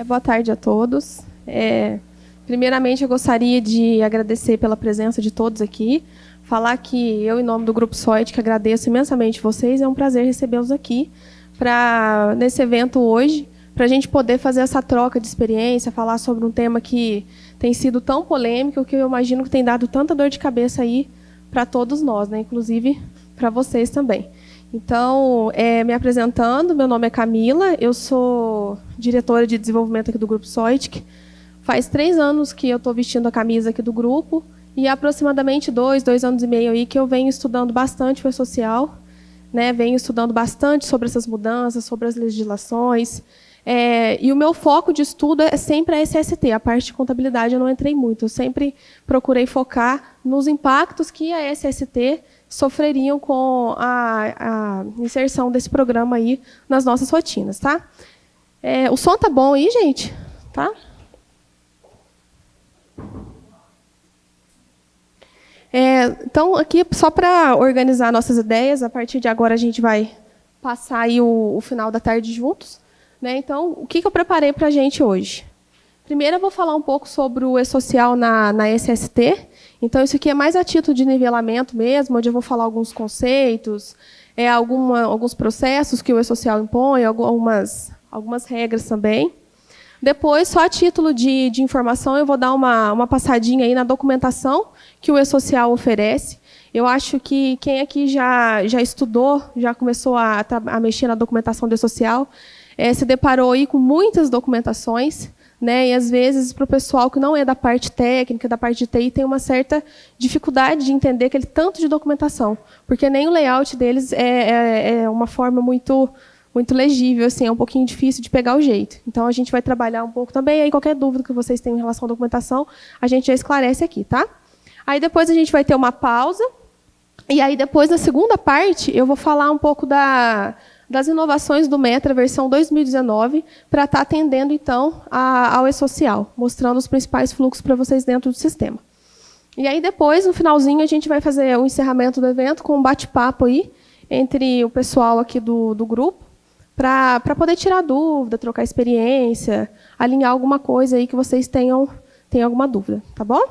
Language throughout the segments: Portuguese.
Boa tarde a todos. Primeiramente, eu gostaria de agradecer pela presença de todos aqui, falar que eu, em nome do Grupo SOIT, agradeço imensamente vocês, é um prazer recebê-los aqui nesse evento hoje, para a gente poder fazer essa troca de experiência, falar sobre um tema que tem sido tão polêmico, que eu imagino que tem dado tanta dor de cabeça aí para todos nós, né? Inclusive para vocês também. Então, me apresentando, meu nome é Camila, eu sou diretora de desenvolvimento aqui do Grupo SOIT. Faz 3 anos que eu estou vestindo a camisa aqui do grupo e aproximadamente 2 anos e meio aí que eu venho estudando bastante o E-Social, né? Venho estudando bastante sobre essas mudanças, sobre as legislações. E o meu foco de estudo é sempre a SST, a parte de contabilidade eu não entrei muito, eu sempre procurei focar nos impactos que a SST sofreriam com a inserção desse programa aí nas nossas rotinas, tá? O som tá bom aí, gente? Tá? Então, aqui, só para organizar nossas ideias, a partir de agora a gente vai passar aí o final da tarde juntos, né? Então, o que eu preparei para a gente hoje? Primeiro, eu vou falar um pouco sobre o E-Social na SST. Então, isso aqui é mais a título de nivelamento mesmo, onde eu vou falar alguns conceitos, alguns processos que o E-Social impõe, algumas regras também. Depois, só a título de informação, eu vou dar uma passadinha aí na documentação que o E-Social oferece. Eu acho que quem aqui já estudou, já começou a mexer na documentação do E-Social, se deparou aí com muitas documentações, né? E, às vezes, para o pessoal que não é da parte técnica, da parte de TI, tem uma certa dificuldade de entender aquele tanto de documentação, porque nem o layout deles é uma forma muito legível, assim, é um pouquinho difícil de pegar o jeito. Então, a gente vai trabalhar um pouco também, aí qualquer dúvida que vocês tenham em relação à documentação, a gente já esclarece aqui, tá? Aí, depois, a gente vai ter uma pausa, e aí, depois, na segunda parte, eu vou falar um pouco das inovações do Metra, versão 2019, para estar atendendo, então, ao E-Social, mostrando os principais fluxos para vocês dentro do sistema. E aí, depois, no finalzinho, a gente vai fazer o encerramento do evento com um bate-papo aí entre o pessoal aqui do grupo, para poder tirar dúvida, trocar experiência, alinhar alguma coisa aí que vocês tenham alguma dúvida, tá bom?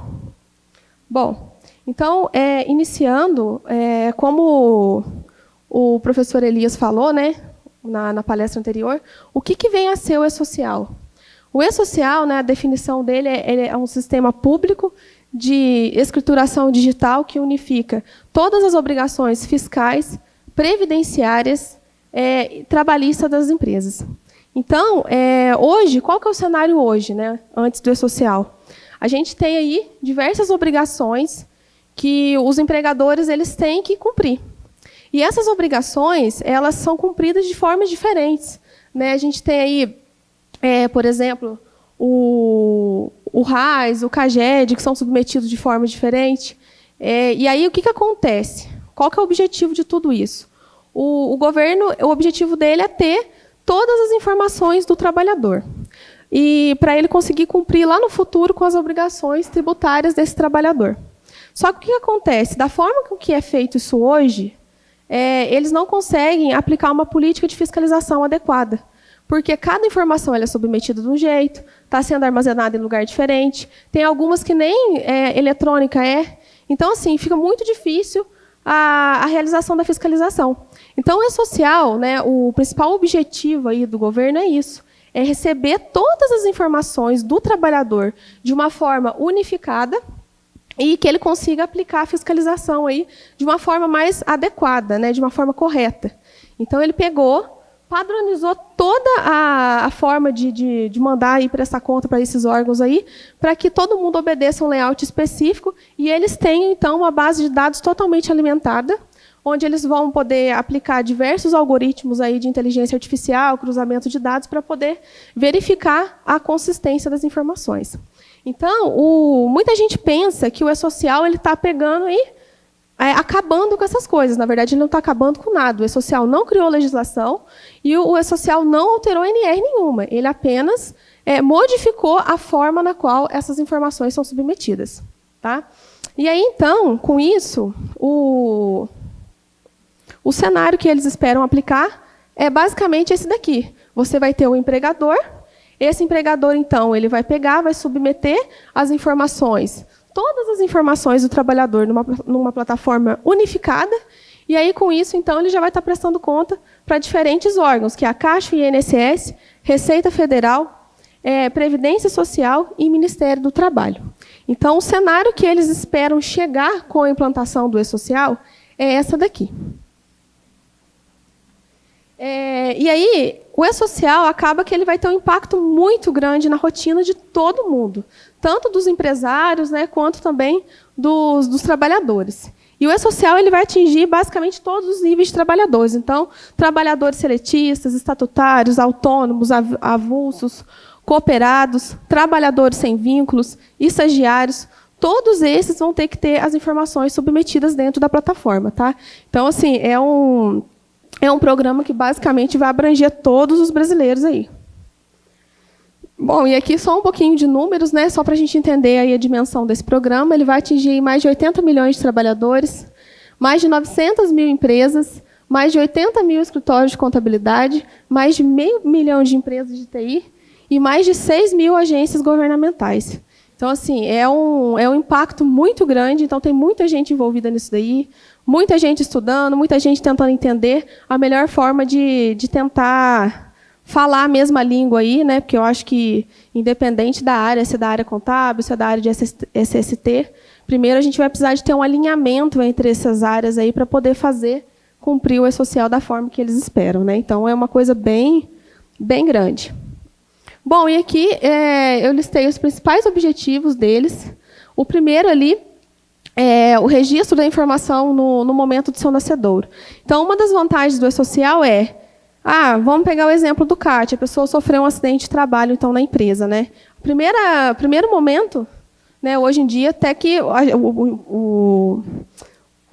Bom, então, iniciando, como o professor Elias falou, né, na palestra anterior, o que vem a ser o E-Social? O E-Social, né, a definição dele é um sistema público de escrituração digital que unifica todas as obrigações fiscais, previdenciárias, trabalhista das empresas. Então, hoje, qual que é o cenário hoje, né, antes do E-Social? A gente tem aí diversas obrigações que os empregadores eles têm que cumprir. E essas obrigações elas são cumpridas de formas diferentes, né? A gente tem aí, por exemplo, o RAS, o CAGED, que são submetidos de forma diferente. E aí, o que acontece? Qual que é o objetivo de tudo isso? O governo, o objetivo dele é ter todas as informações do trabalhador. E para ele conseguir cumprir lá no futuro com as obrigações tributárias desse trabalhador. Só que o que acontece? Da forma com que é feito isso hoje, eles não conseguem aplicar uma política de fiscalização adequada. Porque cada informação ela é submetida de um jeito, está sendo armazenada em lugar diferente, tem algumas que nem eletrônica é. Então, assim, fica muito difícil a realização da fiscalização. Então, o E-Social, né, o principal objetivo aí do governo é isso, é receber todas as informações do trabalhador de uma forma unificada e que ele consiga aplicar a fiscalização aí de uma forma mais adequada, né, de uma forma correta. Então, ele pegou, padronizou toda a forma de mandar e prestar conta para esses órgãos aí, para que todo mundo obedeça um layout específico e eles tenham, então, uma base de dados totalmente alimentada, onde eles vão poder aplicar diversos algoritmos aí de inteligência artificial, cruzamento de dados, para poder verificar a consistência das informações. Então, muita gente pensa que o E-Social está pegando e acabando com essas coisas. Na verdade, ele não está acabando com nada. O E-Social não criou legislação e o E-Social não alterou NR nenhuma. Ele apenas modificou a forma na qual essas informações são submetidas. Tá? E aí, então, com isso, o cenário que eles esperam aplicar é basicamente esse daqui. Você vai ter o empregador, Esse empregador, então, ele vai pegar, vai submeter as informações, todas as informações do trabalhador numa plataforma unificada, e aí, com isso, então, ele já vai estar prestando conta para diferentes órgãos, que é a Caixa, o INSS, Receita Federal, Previdência Social e Ministério do Trabalho. Então, o cenário que eles esperam chegar com a implantação do E-Social é essa daqui. E aí, o E-Social acaba que ele vai ter um impacto muito grande na rotina de todo mundo, tanto dos empresários, né, quanto também dos trabalhadores. E o E-Social ele vai atingir basicamente todos os níveis de trabalhadores. Então, trabalhadores seletistas, estatutários, autônomos, avulsos, cooperados, trabalhadores sem vínculos, estagiários, todos esses vão ter que ter as informações submetidas dentro da plataforma. Tá? Então, assim, é um programa que basicamente vai abranger todos os brasileiros aí. Bom, e aqui só um pouquinho de números, né, só para a gente entender aí a dimensão desse programa. Ele vai atingir mais de 80 milhões de trabalhadores, mais de 900 mil empresas, mais de 80 mil escritórios de contabilidade, mais de 500 mil de empresas de TI e mais de 6 mil agências governamentais. Então, assim, é um impacto muito grande, então tem muita gente envolvida nisso daí, muita gente estudando, muita gente tentando entender a melhor forma de tentar falar a mesma língua aí, né? Porque eu acho que, independente da área, se é da área contábil, se é da área de SST, primeiro a gente vai precisar de ter um alinhamento entre essas áreas aí para poder cumprir o E-Social da forma que eles esperam, né? Então, é uma coisa bem grande. Bom, e aqui eu listei os principais objetivos deles. O primeiro ali é o registro da informação no momento do seu nascedouro. Então, uma das vantagens do E-Social vamos pegar o exemplo do CAT. A pessoa sofreu um acidente de trabalho, então, na empresa, né? Primeiro momento, né, hoje em dia, até que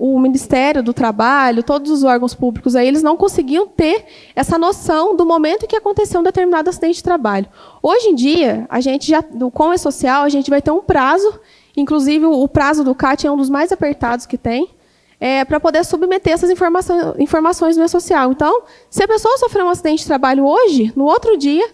o Ministério do Trabalho, todos os órgãos públicos, aí, eles não conseguiam ter essa noção do momento em que aconteceu um determinado acidente de trabalho. Hoje em dia, a gente com o E-Social, a gente vai ter um prazo, inclusive o prazo do CAT é um dos mais apertados que tem, para poder submeter essas informações no E-Social. Então, se a pessoa sofreu um acidente de trabalho hoje, no outro dia,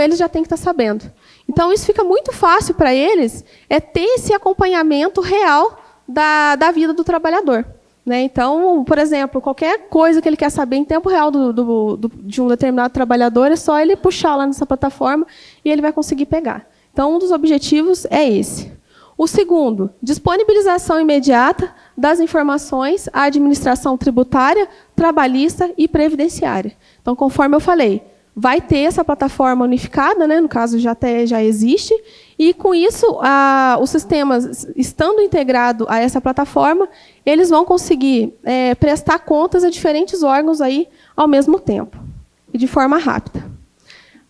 eles já têm que estar sabendo. Então, isso fica muito fácil para eles ter esse acompanhamento real da vida do trabalhador. Né? Então, por exemplo, qualquer coisa que ele quer saber em tempo real de um determinado trabalhador, é só ele puxar lá nessa plataforma e ele vai conseguir pegar. Então, um dos objetivos é esse. O segundo, disponibilização imediata das informações à administração tributária, trabalhista e previdenciária. Então, conforme eu falei, vai ter essa plataforma unificada, né? No caso, já existe, e, com isso, os sistemas, estando integrado a essa plataforma, eles vão conseguir prestar contas a diferentes órgãos aí ao mesmo tempo, e de forma rápida.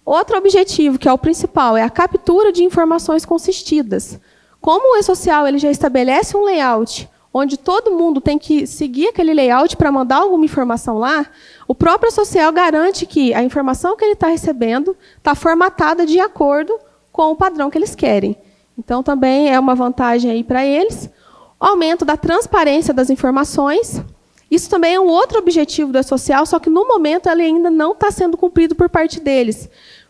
Outro objetivo, que é o principal, é a captura de informações consistidas. Como o E-Social ele já estabelece um layout onde todo mundo tem que seguir aquele layout para mandar alguma informação lá, o próprio E-Social garante que a informação que ele está recebendo está formatada de acordo com o padrão que eles querem. Então, também é uma vantagem aí para eles. O aumento da transparência das informações. Isso também é um outro objetivo do E-Social, só que, no momento, ele ainda não está sendo cumprido por parte deles.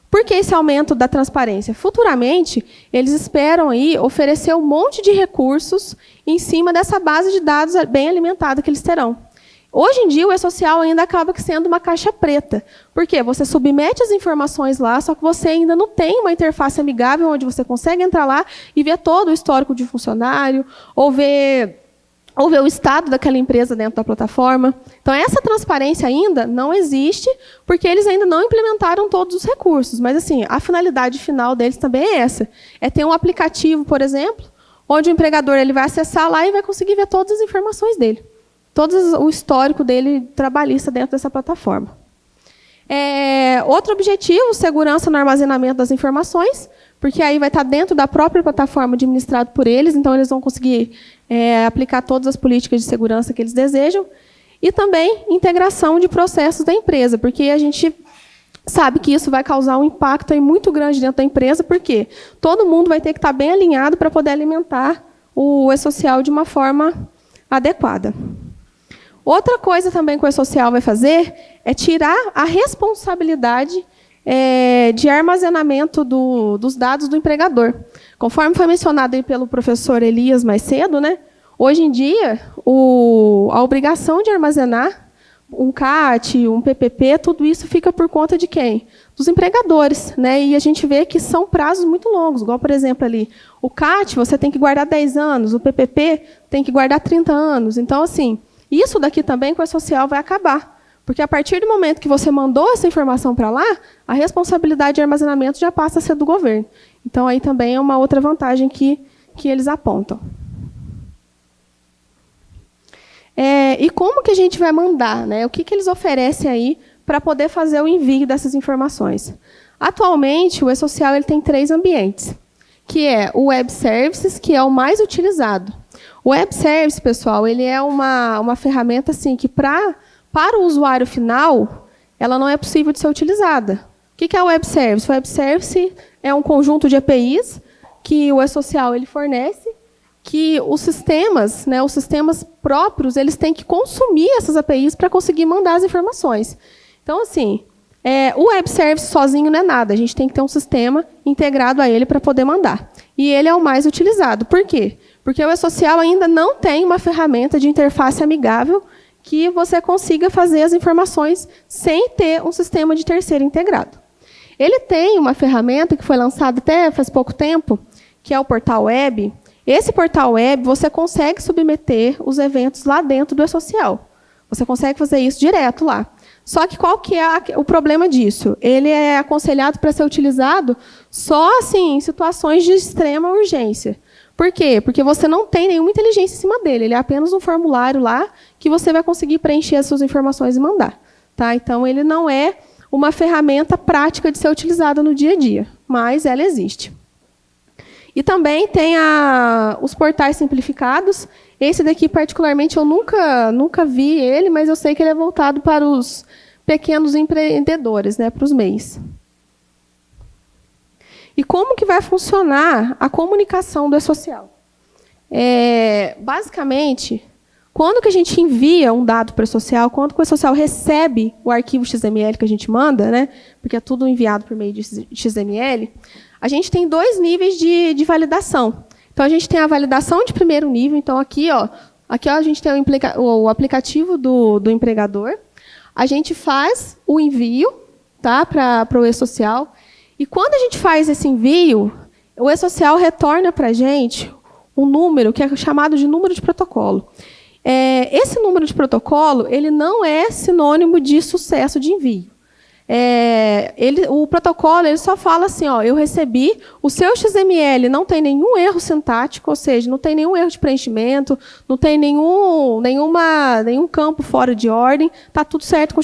Por que esse aumento da transparência? Futuramente, eles esperam aí oferecer um monte de recursos em cima dessa base de dados bem alimentada que eles terão. Hoje em dia, o E-Social ainda acaba sendo uma caixa preta. Por quê? Você submete as informações lá, só que você ainda não tem uma interface amigável onde você consegue entrar lá e ver todo o histórico de funcionário, ou ver o estado daquela empresa dentro da plataforma. Então, essa transparência ainda não existe, porque eles ainda não implementaram todos os recursos. Mas, assim, a finalidade final deles também é essa. É ter um aplicativo, por exemplo, onde o empregador ele vai acessar lá e vai conseguir ver todas as informações dele. Todo o histórico dele trabalhista dentro dessa plataforma. Outro objetivo, segurança no armazenamento das informações, porque aí vai estar dentro da própria plataforma administrado por eles, então eles vão conseguir aplicar todas as políticas de segurança que eles desejam. E também integração de processos da empresa, porque a gente sabe que isso vai causar um impacto aí muito grande dentro da empresa, porque todo mundo vai ter que estar bem alinhado para poder alimentar o E-Social de uma forma adequada. Outra coisa também que o E-Social vai fazer é tirar a responsabilidade de armazenamento dos dados do empregador. Conforme foi mencionado aí pelo professor Elias mais cedo, né, hoje em dia, a obrigação de armazenar um CAT, um PPP, tudo isso fica por conta de quem? Dos empregadores, né? E a gente vê que são prazos muito longos, igual, por exemplo, ali, o CAT você tem que guardar 10 anos, o PPP tem que guardar 30 anos. Então, assim, isso daqui também com a social vai acabar, porque a partir do momento que você mandou essa informação para lá, a responsabilidade de armazenamento já passa a ser do governo. Então, aí também é uma outra vantagem que eles apontam. E como que a gente vai mandar, né? O que eles oferecem aí para poder fazer o envio dessas informações? Atualmente, o e-social ele tem 3 ambientes, que é o Web Services, que é o mais utilizado. O Web Service, pessoal, ele é uma ferramenta assim, que para o usuário final, ela não é possível de ser utilizada. O que é o Web Service? O Web Service é um conjunto de APIs que o e-social ele fornece, que os sistemas, né, os sistemas próprios, eles têm que consumir essas APIs para conseguir mandar as informações. Então, assim, o Web Service sozinho não é nada. A gente tem que ter um sistema integrado a ele para poder mandar. E ele é o mais utilizado. Por quê? Porque o e-social ainda não tem uma ferramenta de interface amigável que você consiga fazer as informações sem ter um sistema de terceiro integrado. Ele tem uma ferramenta que foi lançada até faz pouco tempo, que é o Portal Web. Esse Portal Web, você consegue submeter os eventos lá dentro do e-social. Você consegue fazer isso direto lá. Só que qual que é o problema disso? Ele é aconselhado para ser utilizado só assim, em situações de extrema urgência. Por quê? Porque você não tem nenhuma inteligência em cima dele. Ele é apenas um formulário lá que você vai conseguir preencher as suas informações e mandar. Tá? Então, ele não é uma ferramenta prática de ser utilizada no dia a dia, mas ela existe. E também tem os portais simplificados. Esse daqui, particularmente, eu nunca vi ele, mas eu sei que ele é voltado para os pequenos empreendedores, né, para os MEIs. E como que vai funcionar a comunicação do e-social? Basicamente, quando que a gente envia um dado para o e-social, quando que o e-social recebe o arquivo XML que a gente manda, né, porque é tudo enviado por meio de XML, a gente tem 2 níveis de validação. Então, a gente tem a validação de primeiro nível. Então, aqui a gente tem o aplicativo do empregador. A gente faz o envio, tá, para o e-social. E quando a gente faz esse envio, o e-social retorna para a gente um número que é chamado de número de protocolo. Esse número de protocolo ele não é sinônimo de sucesso de envio. O protocolo ele só fala assim, ó, eu recebi, o seu XML não tem nenhum erro sintático, ou seja, não tem nenhum erro de preenchimento, não tem nenhum campo fora de ordem, está tudo certo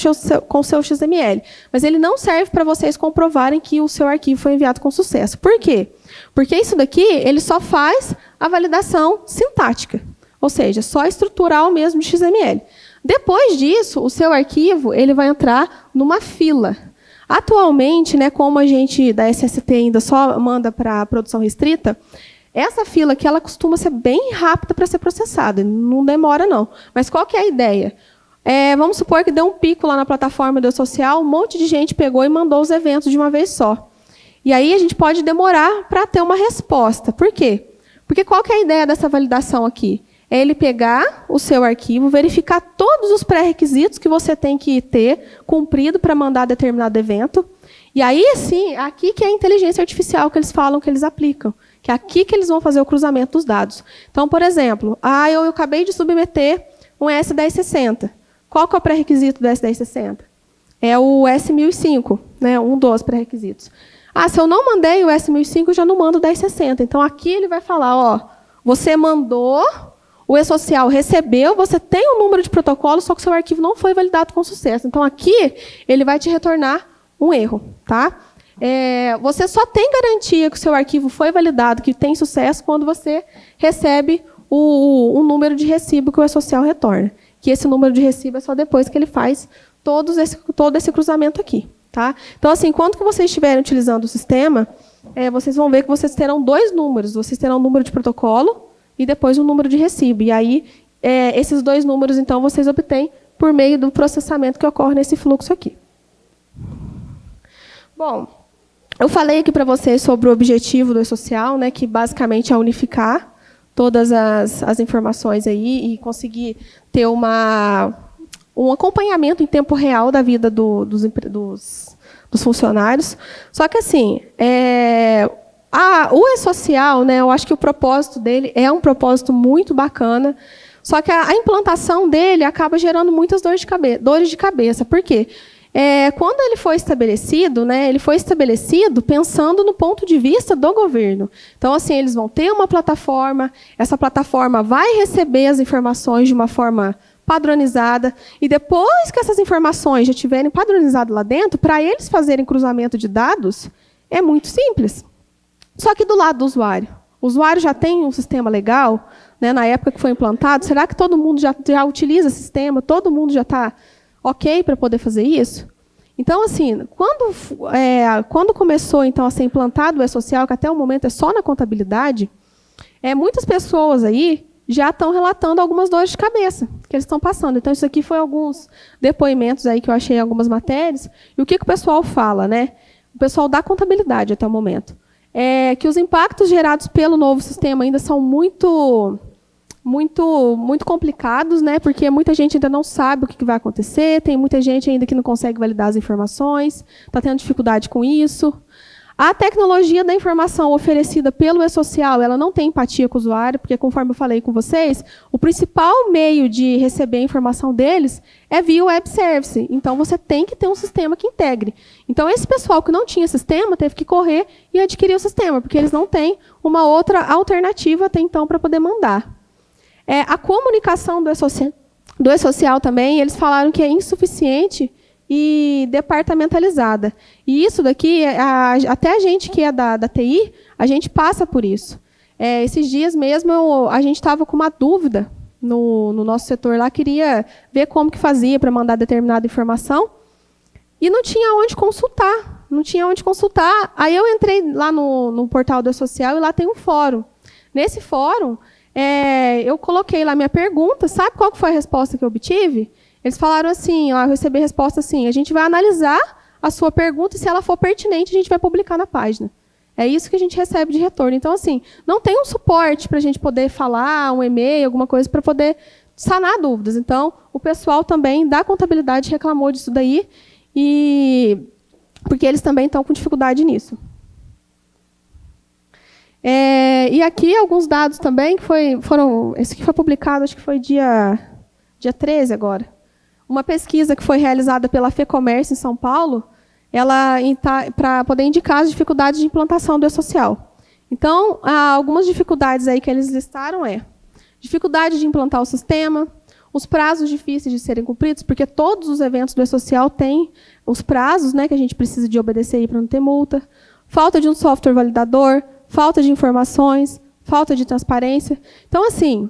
com o seu XML. Mas ele não serve para vocês comprovarem que o seu arquivo foi enviado com sucesso. Por quê? Porque isso daqui ele só faz a validação sintática, ou seja, só estrutural mesmo de XML. Depois disso, o seu arquivo ele vai entrar numa fila. Atualmente, né, como a gente da SST ainda só manda para a produção restrita, essa fila aqui ela costuma ser bem rápida para ser processada, não demora não. Mas qual que é a ideia? Vamos supor que deu um pico lá na plataforma do social, um monte de gente pegou e mandou os eventos de uma vez só. E aí a gente pode demorar para ter uma resposta. Por quê? Porque qual que é a ideia dessa validação aqui? É ele pegar o seu arquivo, verificar todos os pré-requisitos que você tem que ter cumprido para mandar determinado evento. E aí, sim, aqui que é a inteligência artificial que eles falam que eles aplicam. Que é aqui que eles vão fazer o cruzamento dos dados. Então, por exemplo, eu acabei de submeter um S1060. Qual que é o pré-requisito do S1060? É o S1005, né, um dos pré-requisitos. Se eu não mandei o S1005, eu já não mando o 1060. Então, aqui ele vai falar, ó, você mandou... O e-social recebeu, você tem um número de protocolo, só que o seu arquivo não foi validado com sucesso. Então, aqui, ele vai te retornar um erro. Tá? Você só tem garantia que o seu arquivo foi validado, que tem sucesso, quando você recebe o número de recibo que o e-social retorna. Que esse número de recibo é só depois que ele faz todo esse cruzamento aqui. Tá? Então, assim, quando que vocês estiverem utilizando o sistema, vocês vão ver que vocês terão 2 números. Vocês terão um número de protocolo e depois um número de recibo. E aí, esses 2 números, então, vocês obtêm por meio do processamento que ocorre nesse fluxo aqui. Bom, eu falei aqui para vocês sobre o objetivo do E-Social, né, que basicamente é unificar todas as informações aí e conseguir ter um acompanhamento em tempo real da vida dos funcionários. Só que, assim, o E-Social, né, eu acho que o propósito dele é um propósito muito bacana, só que a implantação dele acaba gerando muitas dores de cabeça. Por quê? Quando ele foi estabelecido, né, ele foi estabelecido pensando no ponto de vista do governo. Então, assim, eles vão ter uma plataforma, essa plataforma vai receber as informações de uma forma padronizada, e depois que essas informações já estiverem padronizadas lá dentro, para eles fazerem cruzamento de dados, é muito simples. Só que do lado do usuário, o usuário já tem um sistema legal, né, na época que foi implantado, será que todo mundo já utiliza esse sistema, todo mundo já está ok para poder fazer isso? Então, assim, quando começou então, a ser implantado o E-Social, que até o momento é só na contabilidade, muitas pessoas aí já estão relatando algumas dores de cabeça que eles estão passando. Então, isso aqui foi alguns depoimentos aí que eu achei em algumas matérias. E o que o pessoal fala, né? O pessoal da contabilidade até o momento. Que os impactos gerados pelo novo sistema ainda são muito complicados, né? Porque muita gente ainda não sabe o que vai acontecer, tem muita gente ainda que não consegue validar as informações, está tendo dificuldade com isso. A tecnologia da informação oferecida pelo E-Social, ela não tem empatia com o usuário, porque, conforme eu falei com vocês, o principal meio de receber a informação deles é via web service. Então, você tem que ter um sistema que integre. Então, esse pessoal que não tinha sistema teve que correr e adquirir o sistema, porque eles não têm uma outra alternativa até então para poder mandar. A comunicação do E-Social também, eles falaram que é insuficiente e departamentalizada. E isso daqui, até a gente que é da TI, a gente passa por isso. Esses dias mesmo, a gente estava com uma dúvida no nosso setor lá, queria ver como que fazia para mandar determinada informação, e não tinha onde consultar. Não tinha onde consultar. Aí eu entrei lá no portal do E-Social e lá tem um fórum. Nesse fórum, eu coloquei lá minha pergunta. Sabe qual que foi a resposta que eu obtive? Eles falaram assim, eu recebi a resposta assim, a gente vai analisar a sua pergunta e, se ela for pertinente, a gente vai publicar na página. É isso que a gente recebe de retorno. Então, assim, não tem um suporte para a gente poder falar, um e-mail, alguma coisa, para poder sanar dúvidas. Então, o pessoal também da contabilidade reclamou disso daí, porque eles também estão com dificuldade nisso. E aqui alguns dados também, que foram... Esse aqui foi publicado, acho que foi dia 13 agora. Uma pesquisa que foi realizada pela FEComércio em São Paulo, para poder indicar as dificuldades de implantação do E-Social. Então, algumas dificuldades aí que eles listaram dificuldade de implantar o sistema, os prazos difíceis de serem cumpridos, porque todos os eventos do E-Social têm os prazos, né, que a gente precisa de obedecer para não ter multa, falta de um software validador, falta de informações, falta de transparência. Então, assim,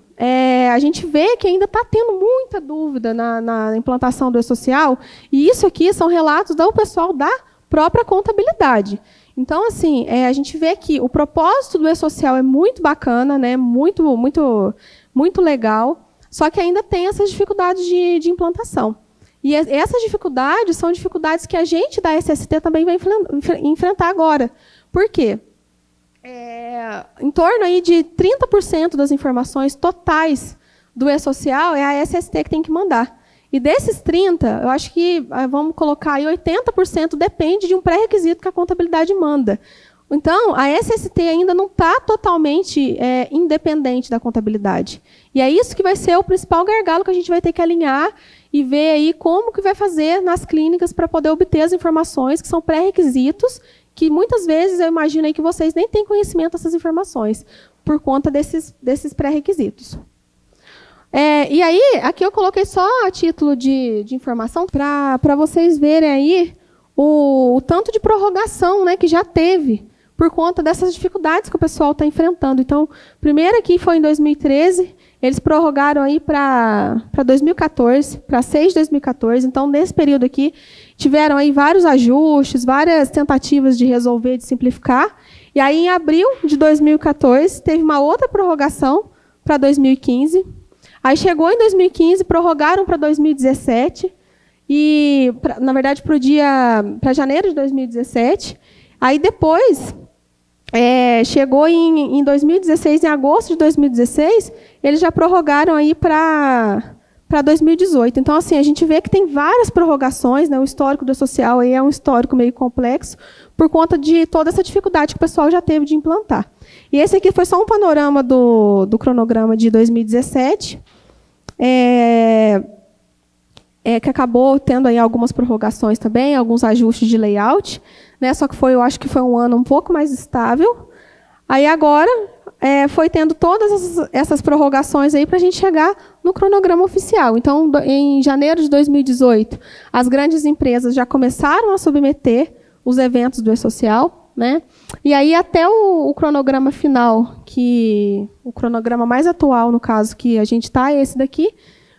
a gente vê que ainda está tendo muita dúvida na implantação do E-Social, e isso aqui são relatos do pessoal da própria contabilidade. Então, assim, a gente vê que o propósito do E-Social é muito bacana, né, muito legal, só que ainda tem essas dificuldades de implantação. E essas dificuldades são dificuldades que a gente da SST também vai enfrentar agora. Por quê? Em torno aí de 30% das informações totais do E-Social é a SST que tem que mandar. E desses 30%, eu acho que, vamos colocar aí, 80% depende de um pré-requisito que a contabilidade manda. Então, a SST ainda não está totalmente independente da contabilidade. E é isso que vai ser o principal gargalo que a gente vai ter que alinhar e ver aí como que vai fazer nas clínicas para poder obter as informações que são pré-requisitos, que muitas vezes eu imagino aí que vocês nem têm conhecimento dessas informações, por conta desses pré-requisitos. E aí, aqui eu coloquei só a título de informação, para vocês verem aí o tanto de prorrogação, né, que já teve, por conta dessas dificuldades que o pessoal está enfrentando. Então, primeiro aqui foi em 2013, eles prorrogaram aí para 2014, para 6 de 2014. Então, nesse período aqui, tiveram aí vários ajustes, várias tentativas de resolver, de simplificar. E aí, em abril de 2014, teve uma outra prorrogação para 2015. Aí chegou em 2015, prorrogaram para 2017. e, na verdade, para janeiro de 2017. Aí depois, chegou em 2016, em agosto de 2016, eles já prorrogaram aí para 2018. Então, assim, a gente vê que tem várias prorrogações, né? O histórico do E-Social aí é um histórico meio complexo, por conta de toda essa dificuldade que o pessoal já teve de implantar. E esse aqui foi só um panorama do cronograma de 2017, que acabou tendo aí algumas prorrogações também, alguns ajustes de layout, né? Só que eu acho que foi um ano um pouco mais estável. Aí agora foi tendo todas essas prorrogações aí para a gente chegar no cronograma oficial. Então, em janeiro de 2018, as grandes empresas já começaram a submeter os eventos do E-Social, né? E aí até o cronograma final, o cronograma mais atual, no caso, que a gente está, é esse daqui,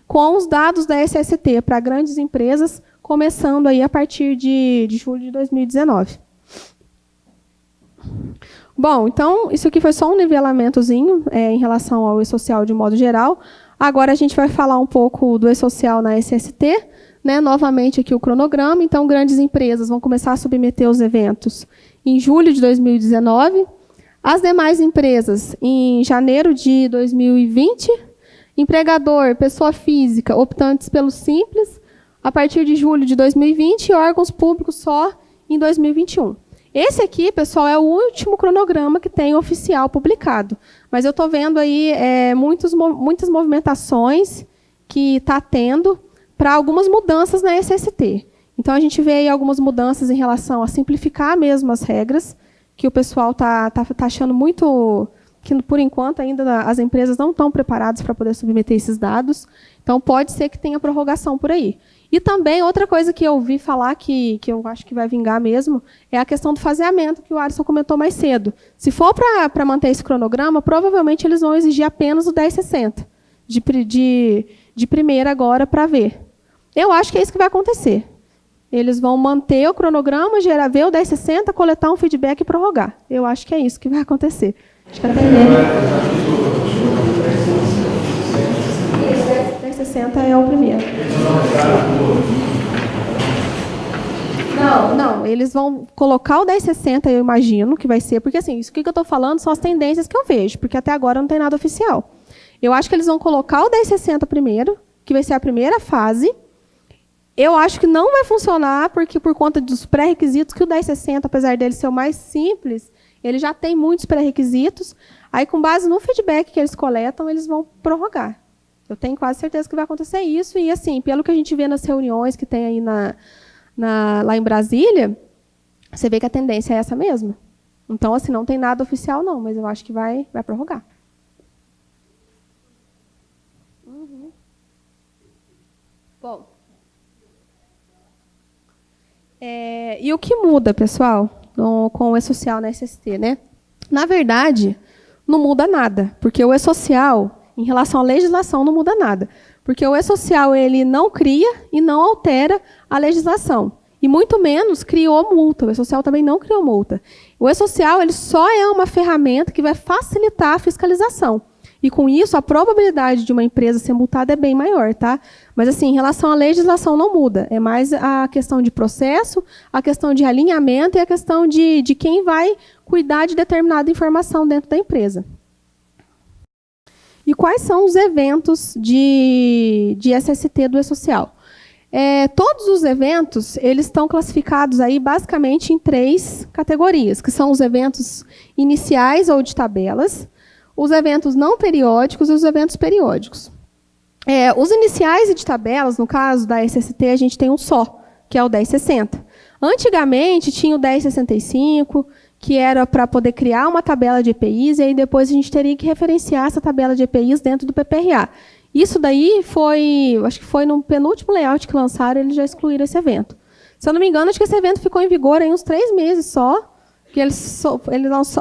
com os dados da SST para grandes empresas, começando aí a partir de julho de 2019. Bom, então, isso aqui foi só um nivelamentozinho em relação ao E-Social de modo geral. Agora a gente vai falar um pouco do E-Social na SST, né? Novamente aqui o cronograma. Então, grandes empresas vão começar a submeter os eventos em julho de 2019. As demais empresas, em janeiro de 2020. Empregador, pessoa física, optantes pelo Simples, a partir de julho de 2020, e órgãos públicos só em 2021. Esse aqui, pessoal, é o último cronograma que tem oficial publicado. Mas eu estou vendo aí muitas movimentações que está tendo para algumas mudanças na SST. Então, a gente vê aí algumas mudanças em relação a simplificar mesmo as regras, que o pessoal está achando muito, que por enquanto ainda as empresas não estão preparadas para poder submeter esses dados. Então, pode ser que tenha prorrogação por aí. E também, outra coisa que eu ouvi falar, que eu acho que vai vingar mesmo, é a questão do faseamento, que o Alisson comentou mais cedo. Se for para manter esse cronograma, provavelmente eles vão exigir apenas o 1060, de primeira agora, para ver. Eu acho que é isso que vai acontecer. Eles vão manter o cronograma, ver o 1060, coletar um feedback e prorrogar. Eu acho que é isso que vai acontecer. Acho que até o 1060 é o primeiro. Não, eles vão colocar o 1060, eu imagino que vai ser, porque assim, isso que eu estou falando são as tendências que eu vejo, porque até agora não tem nada oficial. Eu acho que eles vão colocar o 1060 primeiro, que vai ser a primeira fase. Eu acho que não vai funcionar, porque por conta dos pré-requisitos, que o 1060, apesar dele ser o mais simples, ele já tem muitos pré-requisitos. Aí, com base no feedback que eles coletam, eles vão prorrogar. Eu tenho quase certeza que vai acontecer isso. E, assim, pelo que a gente vê nas reuniões que tem aí lá em Brasília, você vê que a tendência é essa mesma. Então, assim, não tem nada oficial, não, mas eu acho que vai prorrogar. Uhum. Bom. E o que muda, pessoal, com o E-Social na SST, né? Na verdade, não muda nada, porque o E-Social, em relação à legislação, não muda nada. Porque o E-Social ele não cria e não altera a legislação. E muito menos criou multa. O E-Social também não criou multa. O E-Social ele só é uma ferramenta que vai facilitar a fiscalização. E, com isso, a probabilidade de uma empresa ser multada é bem maior, tá? Mas, assim, em relação à legislação, não muda. É mais a questão de processo, a questão de alinhamento e a questão de quem vai cuidar de determinada informação dentro da empresa. E quais são os eventos de SST do E-Social? Todos os eventos eles estão classificados aí, basicamente, em 3 categorias, que são os eventos iniciais ou de tabelas, os eventos não periódicos e os eventos periódicos. Os iniciais e de tabelas, no caso da SST, a gente tem um só, que é o 1060. Antigamente, tinha o 1065, que era para poder criar uma tabela de EPIs, e aí depois a gente teria que referenciar essa tabela de EPIs dentro do PPRA. Isso daí acho que foi no penúltimo layout que lançaram, eles já excluíram esse evento. Se eu não me engano, acho que esse evento ficou em vigor aí uns 3 meses só, que eles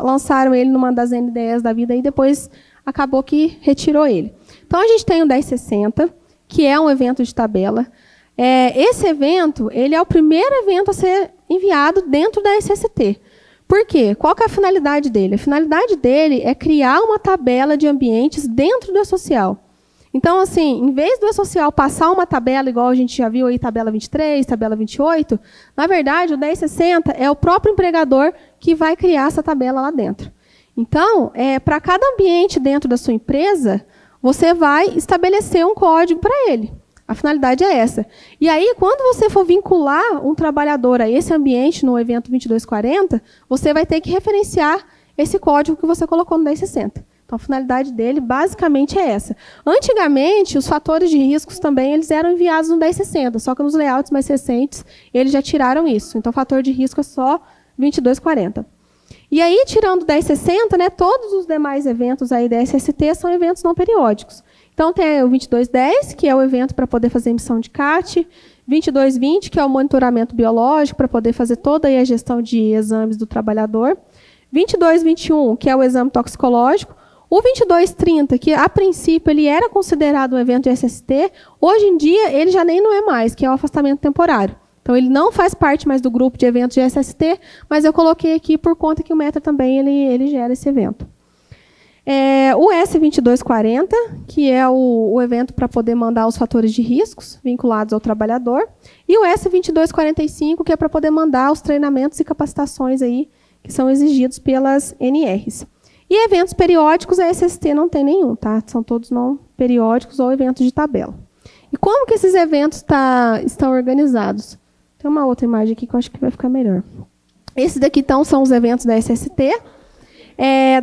lançaram ele numa das NDEs da vida e depois acabou que retirou ele. Então, a gente tem o 1060, que é um evento de tabela. Esse evento ele é o primeiro evento a ser enviado dentro da SST. Por quê? Qual que é a finalidade dele? A finalidade dele é criar uma tabela de ambientes dentro do E-Social. Então, assim, em vez do E-Social passar uma tabela, igual a gente já viu aí, tabela 23, tabela 28, na verdade, o 1060 é o próprio empregador que vai criar essa tabela lá dentro. Então, para cada ambiente dentro da sua empresa, você vai estabelecer um código para ele. A finalidade é essa. E aí, quando você for vincular um trabalhador a esse ambiente no evento 2240, você vai ter que referenciar esse código que você colocou no 1060. Então, a finalidade dele, basicamente, é essa. Antigamente, os fatores de riscos também eles eram enviados no 1060, só que nos layouts mais recentes, eles já tiraram isso. Então, o fator de risco é só 2240. E aí, tirando o 1060, né, todos os demais eventos aí da SST são eventos não periódicos. Então, tem o 2210, que é o evento para poder fazer emissão de CAT, 2220, que é o monitoramento biológico, para poder fazer toda aí a gestão de exames do trabalhador, 2221, que é o exame toxicológico, o 2230, que a princípio ele era considerado um evento de SST, hoje em dia ele já nem não é mais, que é o afastamento temporário. Então, ele não faz parte mais do grupo de eventos de SST, mas eu coloquei aqui por conta que o Metra também ele gera esse evento. O S2240, que é o evento para poder mandar os fatores de riscos vinculados ao trabalhador, e o S2245, que é para poder mandar os treinamentos e capacitações aí, que são exigidos pelas NRs. E eventos periódicos, a SST não tem nenhum, tá? São todos não periódicos ou eventos de tabela. E como que esses eventos estão organizados? Tem uma outra imagem aqui que eu acho que vai ficar melhor. Esses daqui, então, são os eventos da SST.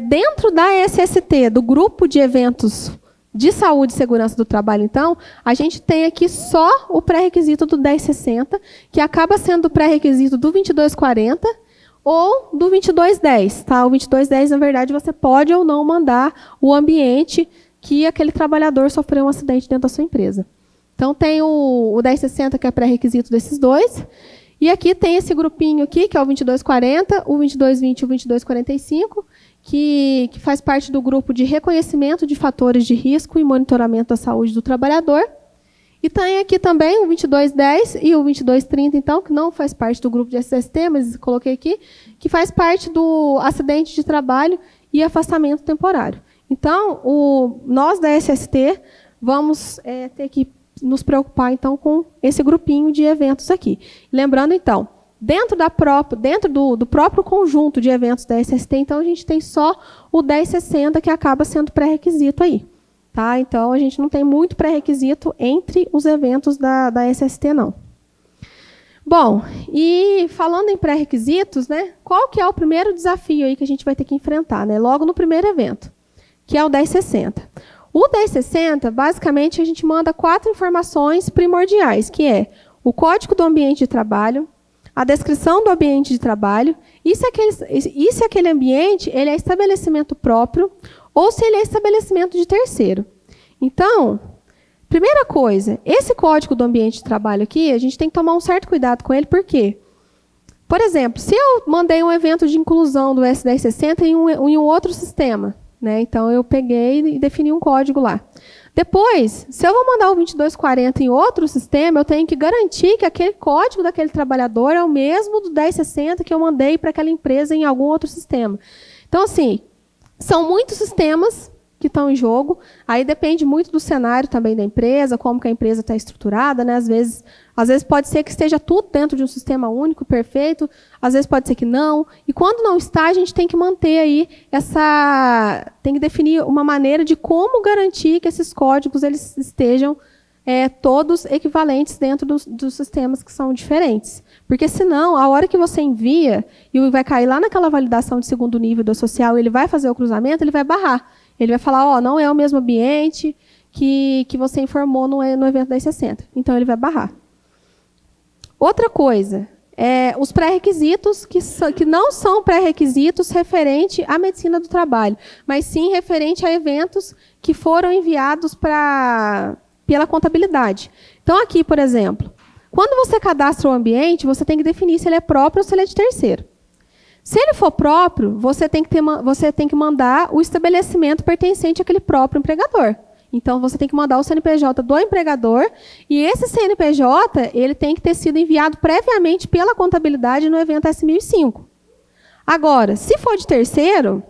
Dentro da SST, do grupo de eventos de saúde e segurança do trabalho, então, a gente tem aqui só o pré-requisito do 1060, que acaba sendo o pré-requisito do 2240 ou do 2210. Tá? O 2210, na verdade, você pode ou não mandar o ambiente que aquele trabalhador sofreu um acidente dentro da sua empresa. Então, tem o 1060, que é pré-requisito desses dois. E aqui tem esse grupinho aqui, que é o 2240, o 2220 e o 2245, que faz parte do grupo de reconhecimento de fatores de risco e monitoramento da saúde do trabalhador. E tem aqui também o 2210 e o 2230, então, que não faz parte do grupo de SST, mas coloquei aqui, que faz parte do acidente de trabalho e afastamento temporário. Então, nós da SST vamos ter que nos preocupar, então, com esse grupinho de eventos aqui. Lembrando, então, dentro do próprio conjunto de eventos da SST, então, a gente tem só o 1060, que acaba sendo pré-requisito aí. Tá? Então, a gente não tem muito pré-requisito entre os eventos da SST, não. Bom, e falando em pré-requisitos, né, qual que é o primeiro desafio aí que a gente vai ter que enfrentar, né, logo no primeiro evento, que é o 1060. O 1060, basicamente, a gente manda 4 informações primordiais, que é o código do ambiente de trabalho, a descrição do ambiente de trabalho, e se aquele ambiente ele é estabelecimento próprio ou se ele é estabelecimento de terceiro. Então, primeira coisa, esse código do ambiente de trabalho aqui, a gente tem que tomar um certo cuidado com ele, por quê? Por exemplo, se eu mandei um evento de inclusão do S1060 em um outro sistema, né? Então, eu peguei e defini um código lá. Depois, se eu vou mandar o 2240 em outro sistema, eu tenho que garantir que aquele código daquele trabalhador é o mesmo do 1060 que eu mandei para aquela empresa em algum outro sistema. Então, assim, são muitos sistemas que estão em jogo. Aí depende muito do cenário também da empresa, como que a empresa está estruturada, né? Às vezes pode ser que esteja tudo dentro de um sistema único, perfeito. Às vezes pode ser que não. E quando não está, a gente tem que manter aí tem que definir uma maneira de como garantir que esses códigos eles estejam todos equivalentes dentro dos sistemas que são diferentes. Porque, senão, a hora que você envia e vai cair lá naquela validação de segundo nível do social, ele vai fazer o cruzamento, ele vai barrar. Ele vai falar, não é o mesmo ambiente que você informou no evento 1060. Então, ele vai barrar. Outra coisa, os pré-requisitos, que não são pré-requisitos referente à medicina do trabalho, mas sim referente a eventos que foram enviados pela contabilidade. Então, aqui, por exemplo, quando você cadastra o ambiente, você tem que definir se ele é próprio ou se ele é de terceiro. Se ele for próprio, você tem que mandar o estabelecimento pertencente àquele próprio empregador. Então, você tem que mandar o CNPJ do empregador, e esse CNPJ ele tem que ter sido enviado previamente pela contabilidade no evento S1005. Agora, se for de terceiro,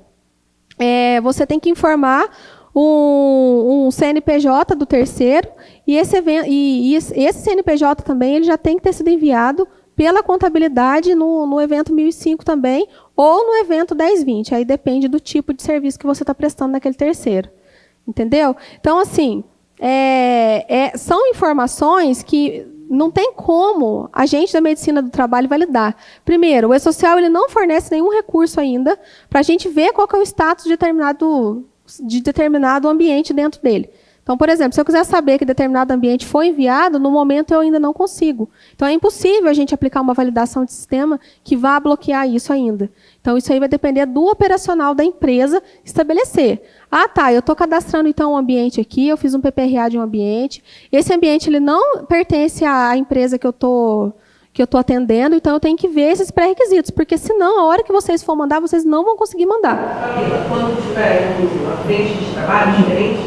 você tem que informar um CNPJ do terceiro, e esse CNPJ também ele já tem que ter sido enviado pela contabilidade no evento 1005 também, ou no evento 1020. Aí depende do tipo de serviço que você está prestando naquele terceiro. Entendeu? Então, assim, são informações que não tem como a gente da medicina do trabalho validar. Primeiro, o E-Social ele não fornece nenhum recurso ainda para a gente ver qual que é o status de determinado ambiente dentro dele. Então, por exemplo, se eu quiser saber que determinado ambiente foi enviado, no momento eu ainda não consigo. Então, é impossível a gente aplicar uma validação de sistema que vá bloquear isso ainda. Então, isso aí vai depender do operacional da empresa estabelecer. Ah, tá, eu estou cadastrando então um ambiente aqui, eu fiz um PPRA de um ambiente. Esse ambiente ele não pertence à empresa que eu estou atendendo, então eu tenho que ver esses pré-requisitos, porque senão, a hora que vocês for mandar, vocês não vão conseguir mandar. Quando tiver uma frente de trabalho diferente,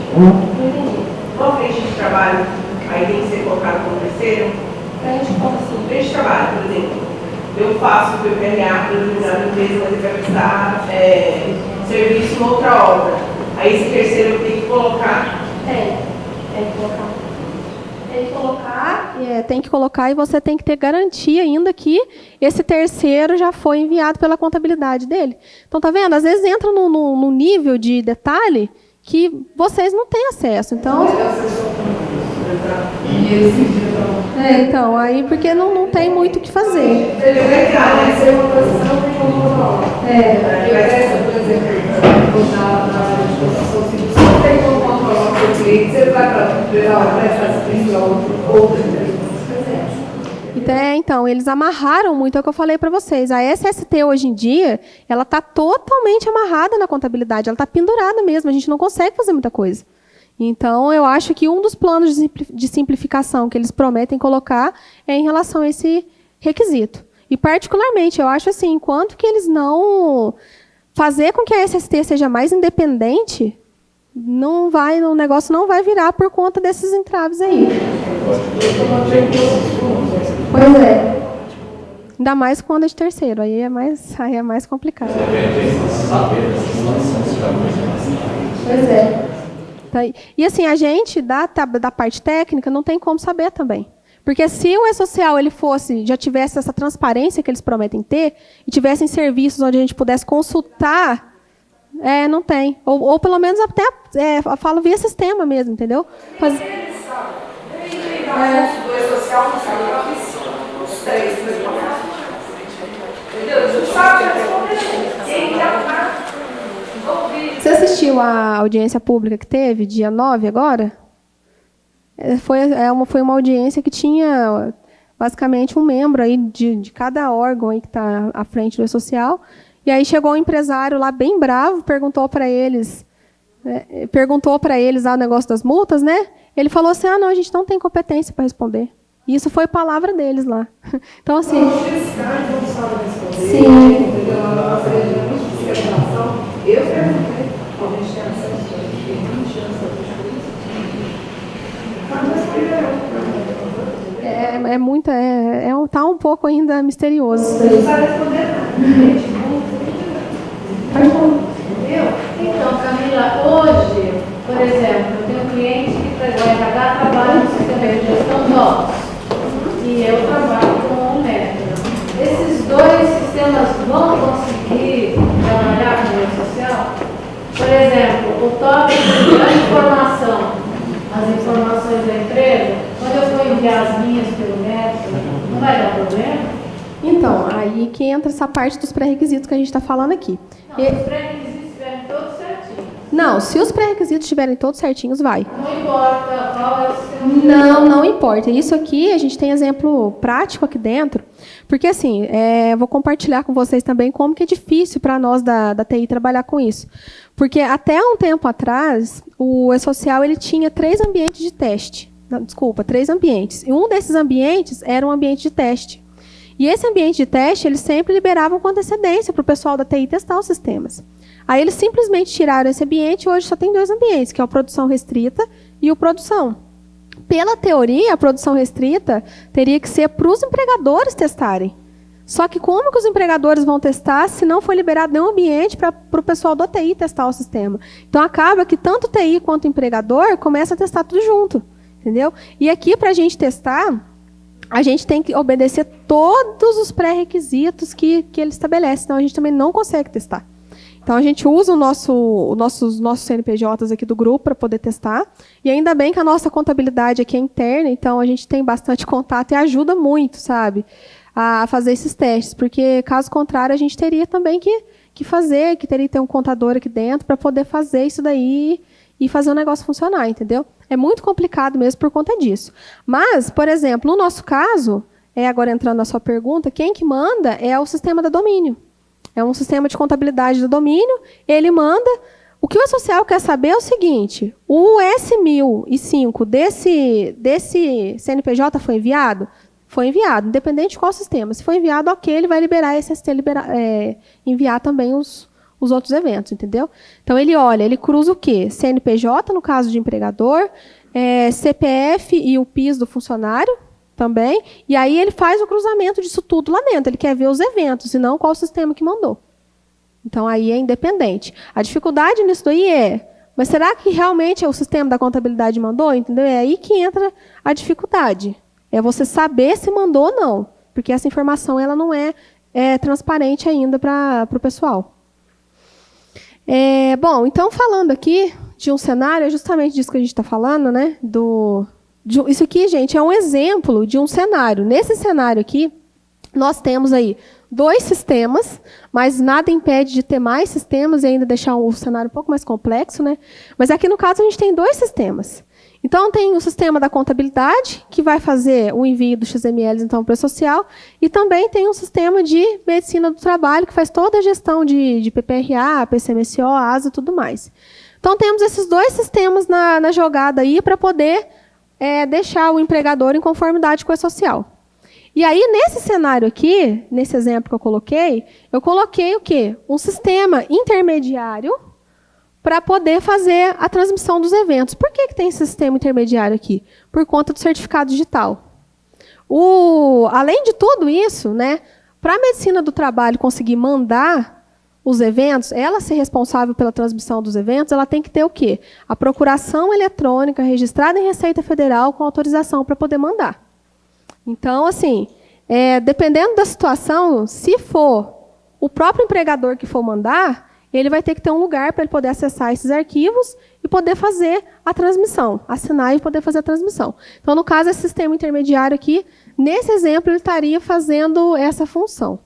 uma frente de trabalho, aí tem que ser colocado como terceiro? Frente de trabalho, por exemplo, eu faço o PPRA para determinada empresa, mas ele vai prestar serviço em outra obra. Aí esse terceiro eu tenho que colocar? Tem que colocar e você tem que ter garantia ainda que esse terceiro já foi enviado pela contabilidade dele. Então, tá vendo? Às vezes entra num nível de detalhe que vocês não têm acesso. Então, então aí porque não tem muito o que fazer. Então, eles amarraram muito, é o que eu falei para vocês. A SST, hoje em dia, ela está totalmente amarrada na contabilidade, ela está pendurada mesmo, a gente não consegue fazer muita coisa. Então, eu acho que um dos planos de simplificação que eles prometem colocar é em relação a esse requisito. E, particularmente, eu acho assim, enquanto que eles não fazer com que a SST seja mais independente, o negócio não vai virar por conta desses entraves aí. Pois é. Ainda mais quando é de terceiro, aí é mais complicado. Pois é. E assim, a gente, da parte técnica, não tem como saber também. Porque se o E-Social ele já tivesse essa transparência que eles prometem ter, e tivessem serviços onde a gente pudesse consultar, não tem. Ou pelo menos até falo via sistema mesmo, entendeu? Do E-Social não sabe a oficina. Os três, entendeu? Não sabe Você assistiu a audiência pública que teve, dia 9 agora? Foi uma audiência que tinha basicamente um membro aí de cada órgão aí que está à frente do E-Social. E aí chegou um empresário lá bem bravo, perguntou para eles lá o negócio das multas, né? Ele falou assim, não, a gente não tem competência para responder. E isso foi palavra deles lá. Então, assim... Sim. Eu perguntei, tá um pouco ainda misterioso. Não sabe responder nada. Então, Camila, hoje, por exemplo, eu tenho um cliente que o RH trabalha no sistema de gestão de obras e eu trabalho com o método. Esses dois sistemas vão conseguir trabalhar com o E-Social? Por exemplo, o tópico da informação, as informações da empresa, quando eu for enviar as minhas pelo método, não vai dar problema? Então, aí que entra essa parte dos pré-requisitos que a gente está falando aqui. Não, os pré-requisitos estiverem todos certinhos. Não, se os pré-requisitos estiverem todos certinhos, vai. Não importa qual é o sistema. Não importa. Isso aqui, a gente tem exemplo prático aqui dentro, porque assim, vou compartilhar com vocês também como que é difícil para nós da TI trabalhar com isso. Porque até um tempo atrás, o E-Social ele tinha 3 ambientes de teste. Desculpa, 3 ambientes. E um desses ambientes era um ambiente de teste. E esse ambiente de teste, eles sempre liberavam com antecedência para o pessoal da TI testar os sistemas. Aí eles simplesmente tiraram esse ambiente e hoje só tem 2 ambientes, que é o produção restrita e o produção. Pela teoria, a produção restrita teria que ser para os empregadores testarem. Só que como que os empregadores vão testar se não for liberado nenhum ambiente para o pessoal do TI testar o sistema? Então, acaba que tanto o TI quanto o empregador começa a testar tudo junto, entendeu? E aqui, para a gente testar, a gente tem que obedecer todos os pré-requisitos que ele estabelece, senão a gente também não consegue testar. Então, a gente usa os nossos CNPJs aqui do grupo para poder testar. E ainda bem que a nossa contabilidade aqui é interna, então a gente tem bastante contato e ajuda muito, sabe, a fazer esses testes. Porque, caso contrário, a gente teria também que fazer, que teria que ter um contador aqui dentro para poder fazer isso daí e fazer o negócio funcionar, entendeu? É muito complicado mesmo por conta disso. Mas, por exemplo, no nosso caso, agora entrando na sua pergunta, quem que manda é o sistema da domínio. É um sistema de contabilidade do domínio, ele manda. O que o E-Social quer saber é o seguinte, o S1005 desse CNPJ foi enviado? Foi enviado, independente de qual sistema. Se foi enviado, ok, ele vai liberar esse ST, enviar também os outros eventos, entendeu? Então, ele olha, ele cruza o quê? CNPJ, no caso de empregador, CPF e o PIS do funcionário, também, e aí ele faz o cruzamento disso tudo lá dentro. Ele quer ver os eventos, e não qual sistema que mandou. Então, aí é independente. A dificuldade nisso daí mas será que realmente o sistema da contabilidade mandou? Entendeu? É aí que entra a dificuldade. É você saber se mandou ou não, porque essa informação ela não é transparente ainda para o pessoal. Bom, então, falando aqui de um cenário, é justamente disso que a gente está falando, né? Isso aqui, gente, é um exemplo de um cenário. Nesse cenário aqui, nós temos aí 2 sistemas, mas nada impede de ter mais sistemas e ainda deixar o cenário um pouco mais complexo, né? Mas aqui, no caso, a gente tem 2 sistemas. Então, tem o sistema da contabilidade, que vai fazer o envio dos XMLs então, para o social, e também tem um sistema de medicina do trabalho, que faz toda a gestão de PPRA, PCMSO, ASA e tudo mais. Então, temos esses 2 sistemas na jogada aí para poder deixar o empregador em conformidade com o E-Social. E aí, nesse cenário aqui, nesse exemplo que eu coloquei o quê? Um sistema intermediário para poder fazer a transmissão dos eventos. Por que tem esse sistema intermediário aqui? Por conta do certificado digital. Além de tudo isso, né, para a medicina do trabalho conseguir mandar os eventos, ela ser responsável pela transmissão dos eventos, ela tem que ter o quê? A procuração eletrônica registrada em Receita Federal com autorização para poder mandar. Então, assim, dependendo da situação, se for o próprio empregador que for mandar, ele vai ter que ter um lugar para ele poder acessar esses arquivos e poder fazer a transmissão, assinar e poder fazer a transmissão. Então, no caso, esse sistema intermediário aqui, nesse exemplo, ele estaria fazendo essa função.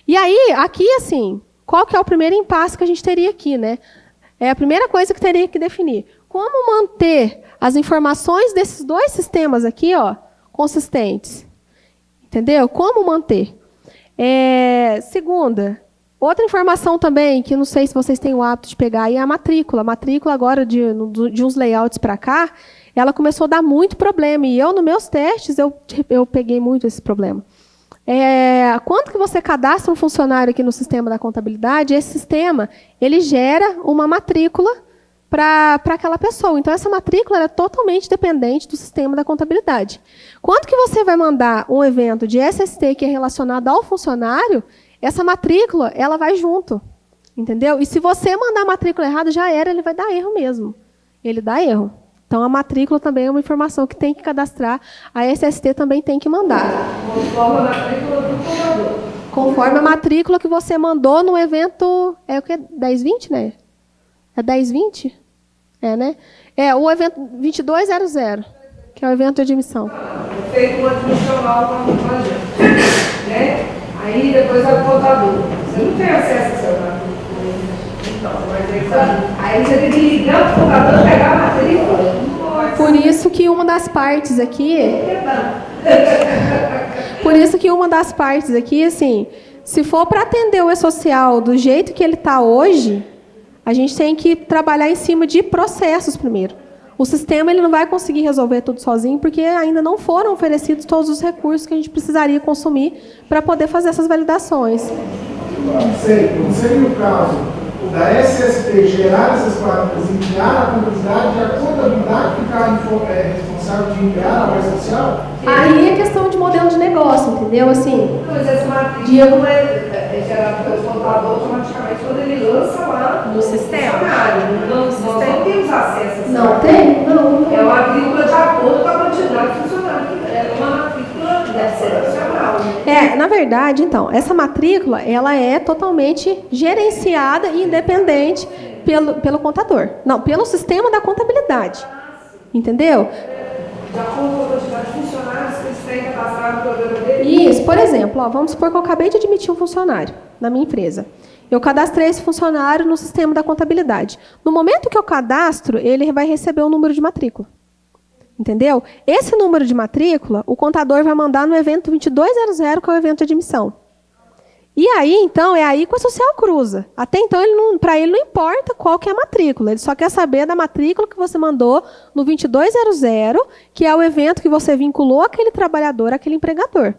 E aí, aqui, assim, qual que é o primeiro impasse que a gente teria aqui, né? É a primeira coisa que teria que definir. Como manter as informações desses 2 sistemas aqui, consistentes? Entendeu? Como manter? Segunda, outra informação também, que não sei se vocês têm o hábito de pegar, é a matrícula. A matrícula agora, de uns layouts para cá, ela começou a dar muito problema. E nos meus testes, eu peguei muito esse problema. Quando que você cadastra um funcionário aqui no sistema da contabilidade, esse sistema ele gera uma matrícula para aquela pessoa. Então, essa matrícula é totalmente dependente do sistema da contabilidade. Quando que você vai mandar um evento de SST que é relacionado ao funcionário, essa matrícula ela vai junto. Entendeu? E se você mandar a matrícula errada, já era, ele vai dar erro mesmo. Ele dá erro. Então, a matrícula também é uma informação que tem que cadastrar, a SST também tem que mandar. Conforme a matrícula do comprador. Conforme a matrícula que você mandou no evento, o que? 1020, né? É 1020? Né? O evento 2200, que é o evento de admissão. Feito uma admissão nova para fazer, né? Aí, depois, é o contador. Você não tem acesso ao seu matrícula. Então, você vai ter que... Aí, você tem que ligar para o contador e pegar a matrícula. Por isso que uma das partes aqui... Por isso que uma das partes aqui, assim, se for para atender o E-Social do jeito que ele está hoje, a gente tem que trabalhar em cima de processos primeiro. O sistema ele não vai conseguir resolver tudo sozinho, porque ainda não foram oferecidos todos os recursos que a gente precisaria consumir para poder fazer essas validações. Não seria o caso da SST gerar essas placas, enviar a contabilidade e a contabilidade ficar responsável necessário de enviar a mais social? Aí é questão de modelo de negócio, entendeu? Assim, Mas essa matrícula não é gerada pelo contador automaticamente quando ele lança lá no sistema. Nós não temos acesso a essa Não tem? Não. É uma matrícula de acordo com a quantidade de funcionários que é uma matrícula deve ser nacional. Na verdade, então, essa matrícula, ela é totalmente gerenciada e independente pelo contador. Não, pelo sistema da contabilidade. Entendeu? De acordo com a quantidade de funcionários que eles têm cadastrado no programa dele. Isso, por exemplo, vamos supor que eu acabei de admitir um funcionário na minha empresa. Eu cadastrei esse funcionário no sistema da contabilidade. No momento que eu cadastro, ele vai receber o número de matrícula. Entendeu? Esse número de matrícula, o contador vai mandar no evento 2200, que é o evento de admissão. E aí, então, é aí que o social cruza. Até então, para ele não importa qual que é a matrícula. Ele só quer saber da matrícula que você mandou no 2200, que é o evento que você vinculou aquele trabalhador, aquele empregador.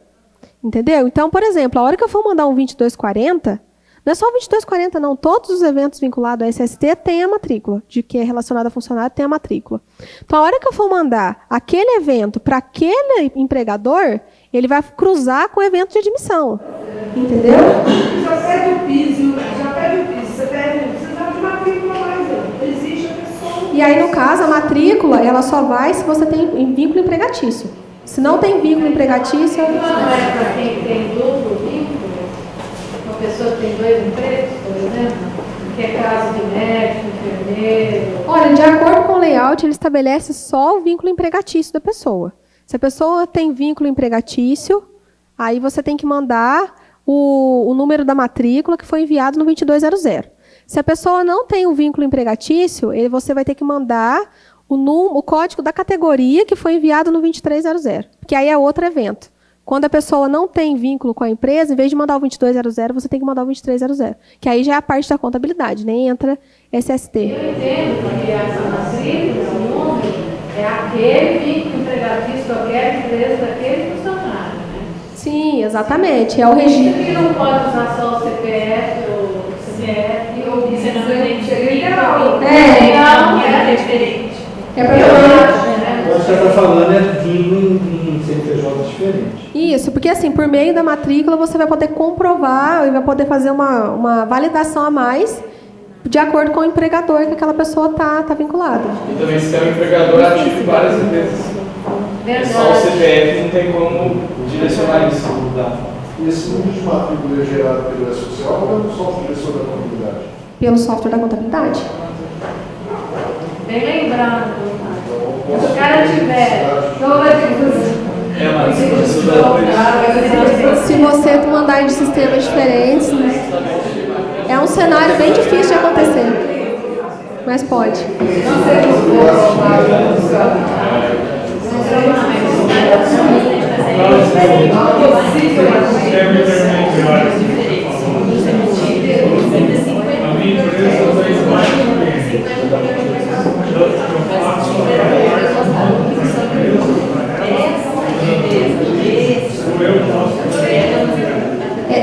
Entendeu? Então, por exemplo, a hora que eu for mandar um 2240, não é só o 2240, não. Todos os eventos vinculados à SST têm a matrícula, de que é relacionado a funcionário, tem a matrícula. Então, a hora que eu for mandar aquele evento para aquele empregador, ele vai cruzar com o evento de admissão. Entendeu? Já pede o piso, você precisa de matrícula mais, existe a pessoa. E aí, no caso, a matrícula, ela só vai se você tem vínculo empregatício. Se não tem vínculo empregatício... Não é para quem tem duplo vínculo? Uma pessoa que tem 2 empregos, por exemplo? Que é caso de médico, enfermeiro... Olha, de acordo com o layout, ele estabelece só o vínculo empregatício da pessoa. Se a pessoa tem vínculo empregatício, aí você tem que mandar o número da matrícula que foi enviado no 2200. Se a pessoa não tem o vínculo empregatício, você vai ter que mandar o código da categoria que foi enviado no 2300, que aí é outro evento. Quando a pessoa não tem vínculo com a empresa, em vez de mandar o 2200, você tem que mandar o 2300, que aí já é a parte da contabilidade, nem entra SST. Eu entendo que essa matrícula, o número, é aquele vínculo empregatício daquela empresa, daquele funcionário. Sim, exatamente. É o registro. Que não pode usar só o CPF ou CPF ou Isso não é legal. é diferente. É para O que você está falando é vínculo em CNPJ diferente. Isso, porque assim, por meio da matrícula, você vai poder comprovar e vai poder fazer uma validação a mais de acordo com o empregador que aquela pessoa está vinculada. E também se tem um empregador ativo várias vezes. Só o CPF não tem como direcionar isso. Esse número de matrícula é gerado pelo social ou pelo software da contabilidade? Pelo software da contabilidade. Bem lembrado. Se o cara tiver Se você mandar de sistemas diferentes, é um cenário bem difícil de acontecer. Mas pode.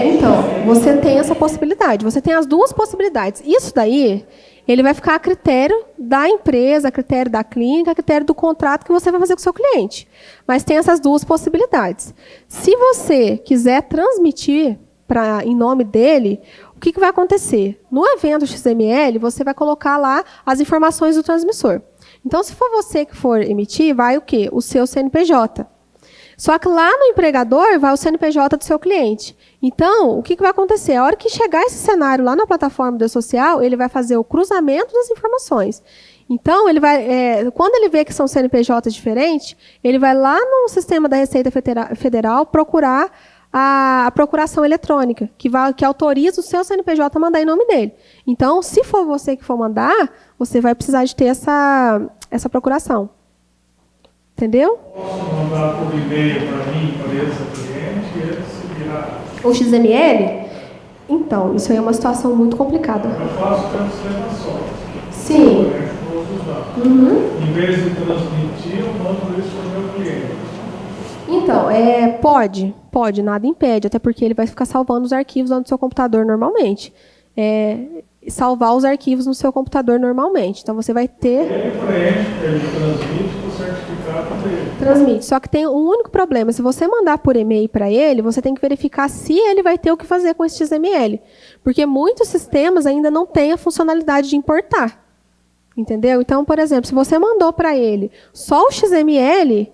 Então, você tem essa possibilidade. Você tem as duas possibilidades. Isso daí, ele vai ficar a critério da empresa, a critério da clínica, a critério do contrato que você vai fazer com o seu cliente. Mas tem essas duas possibilidades. Se você quiser transmitir em nome dele, o que vai acontecer? No evento XML, você vai colocar lá as informações do transmissor. Então, se for você que for emitir, vai o quê? O seu CNPJ. Só que lá no empregador vai o CNPJ do seu cliente. Então, o que vai acontecer? A hora que chegar esse cenário lá na plataforma do social, ele vai fazer o cruzamento das informações. Então, ele vai, quando ele vê que são CNPJs diferentes, ele vai lá no sistema da Receita Federal procurar a procuração eletrônica, que autoriza o seu CNPJ a mandar em nome dele. Então, se for você que for mandar, você vai precisar de ter essa procuração. Entendeu? Posso mandar por e-mail para mim, empresa, cliente, e ele seguirá. O XML? Então, isso aí é uma situação muito complicada. Eu faço cancelações. Sim. Todos os dados. Uhum. Em vez de transmitir, eu mando isso para o meu cliente. Então, pode, nada impede, até porque ele vai ficar salvando os arquivos lá no seu computador normalmente. Salvar os arquivos no seu computador normalmente. Então, você vai ter... Ele preenche, ele transmite o certificado dele. Transmite. Só que tem um único problema. Se você mandar por e-mail para ele, você tem que verificar se ele vai ter o que fazer com esse XML. Porque muitos sistemas ainda não têm a funcionalidade de importar. Entendeu? Então, por exemplo, se você mandou para ele só o XML,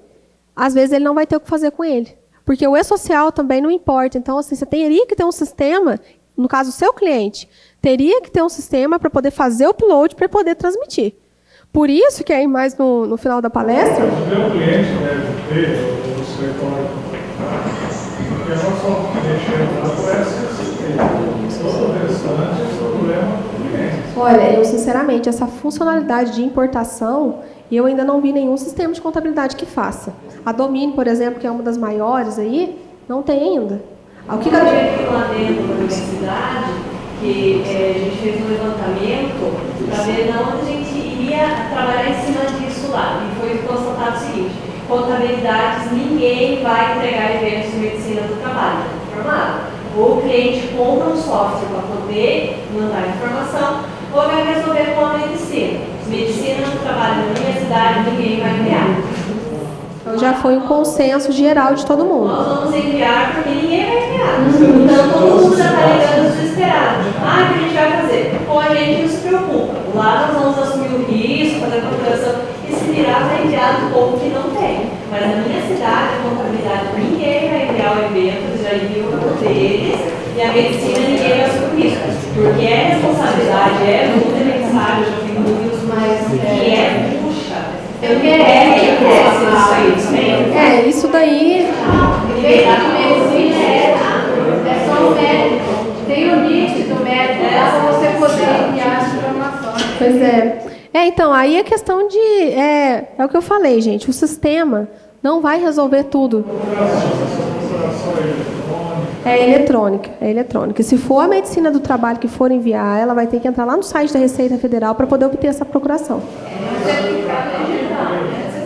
às vezes ele não vai ter o que fazer com ele. Porque o e-social também não importa. Então, assim, você teria que ter um sistema, no caso, o seu cliente, teria que ter um sistema para poder fazer o upload para poder transmitir. Por isso que aí mais no final da palestra... O meu cliente deve ter o escritório, porque nós só mexemos na PSSP. Todo o restante é problema do cliente. Olha, eu sinceramente, essa funcionalidade de importação, eu ainda não vi nenhum sistema de contabilidade que faça. A Domínio, por exemplo, que é uma das maiores aí, não tem ainda. O que eu tive lá dentro da universidade, que a gente fez um levantamento para ver onde a gente iria trabalhar em cima disso lá. E foi constatado o seguinte: contabilidades, ninguém vai entregar eventos de medicina do trabalho, informado. Ou o cliente compra um software para poder mandar informação, ou vai resolver com a medicina. Medicina do trabalho na minha cidade, ninguém vai enviar. Então já foi um consenso geral de todo mundo. Nós vamos enviar porque ninguém vai enviar. Então todo mundo já está ligando desesperado. O que a gente vai fazer? Com a gente não se preocupa. Lá nós vamos assumir o risco, fazer a procuração e se virar para enviar do povo que não tem. Mas na minha cidade, a contabilidade, ninguém vai enviar o evento, eles já enviam para deles, e a medicina ninguém vai assumir risco. Porque é responsabilidade, é muito necessário, eu já fico dúvidas, mas que é puxa. Eu quero isso daí. Medicina é só o médico. Tem o NIT do médico lá para você poder enviar as informações. Pois é. Então, aí a questão de... É o que eu falei, gente. O sistema não vai resolver tudo. É eletrônica. E se for a medicina do trabalho que for enviar, ela vai ter que entrar lá no site da Receita Federal para poder obter essa procuração.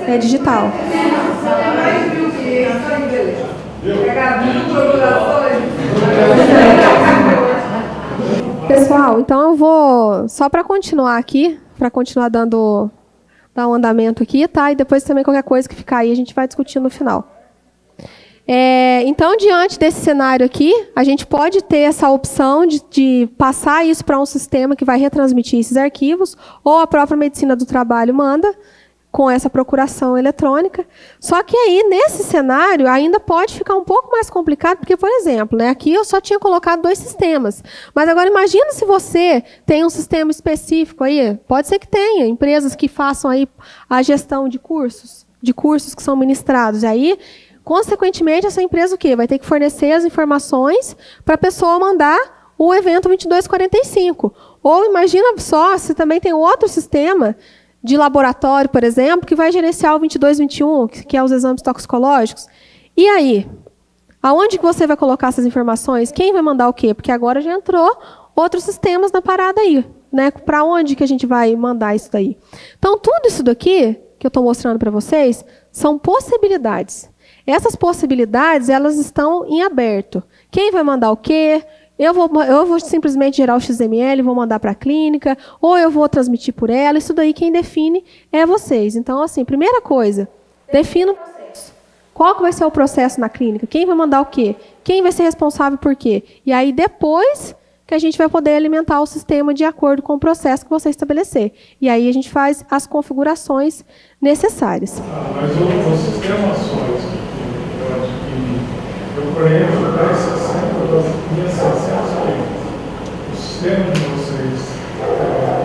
É digital. Pessoal, então eu vou... Só para continuar aqui, para continuar dar um andamento aqui, tá? E depois também qualquer coisa que ficar aí a gente vai discutir no final. Então, diante desse cenário aqui, a gente pode ter essa opção de passar isso para um sistema que vai retransmitir esses arquivos, ou a própria medicina do trabalho manda, com essa procuração eletrônica. Só que aí, nesse cenário, ainda pode ficar um pouco mais complicado, porque, por exemplo, aqui eu só tinha colocado 2 sistemas. Mas agora imagina se você tem um sistema específico aí, pode ser que tenha empresas que façam aí a gestão de cursos que são ministrados. E aí, consequentemente, essa empresa o quê? Vai ter que fornecer as informações para a pessoa mandar o evento 2245. Ou imagina só se também tem outro sistema de laboratório, por exemplo, que vai gerenciar o 2221, que é os exames toxicológicos. E aí? Aonde que você vai colocar essas informações? Quem vai mandar o quê? Porque agora já entrou outros sistemas na parada aí. Para onde que a gente vai mandar isso daí? Então, tudo isso daqui que eu estou mostrando para vocês são possibilidades. Essas possibilidades, elas estão em aberto. Quem vai mandar o quê? Eu vou simplesmente gerar o XML, vou mandar para a clínica, ou eu vou transmitir por ela. Isso daí quem define é vocês. Então, assim, primeira coisa, defina o processo. Qual que vai ser o processo na clínica? Quem vai mandar o quê? Quem vai ser responsável por quê? E aí, depois que a gente vai poder alimentar o sistema de acordo com o processo que você estabelecer. E aí a gente faz as configurações necessárias. Mas o sistema SOIS que eu adquiri, eu conheço 1060 das minhas 600 clientes. O sistema de vocês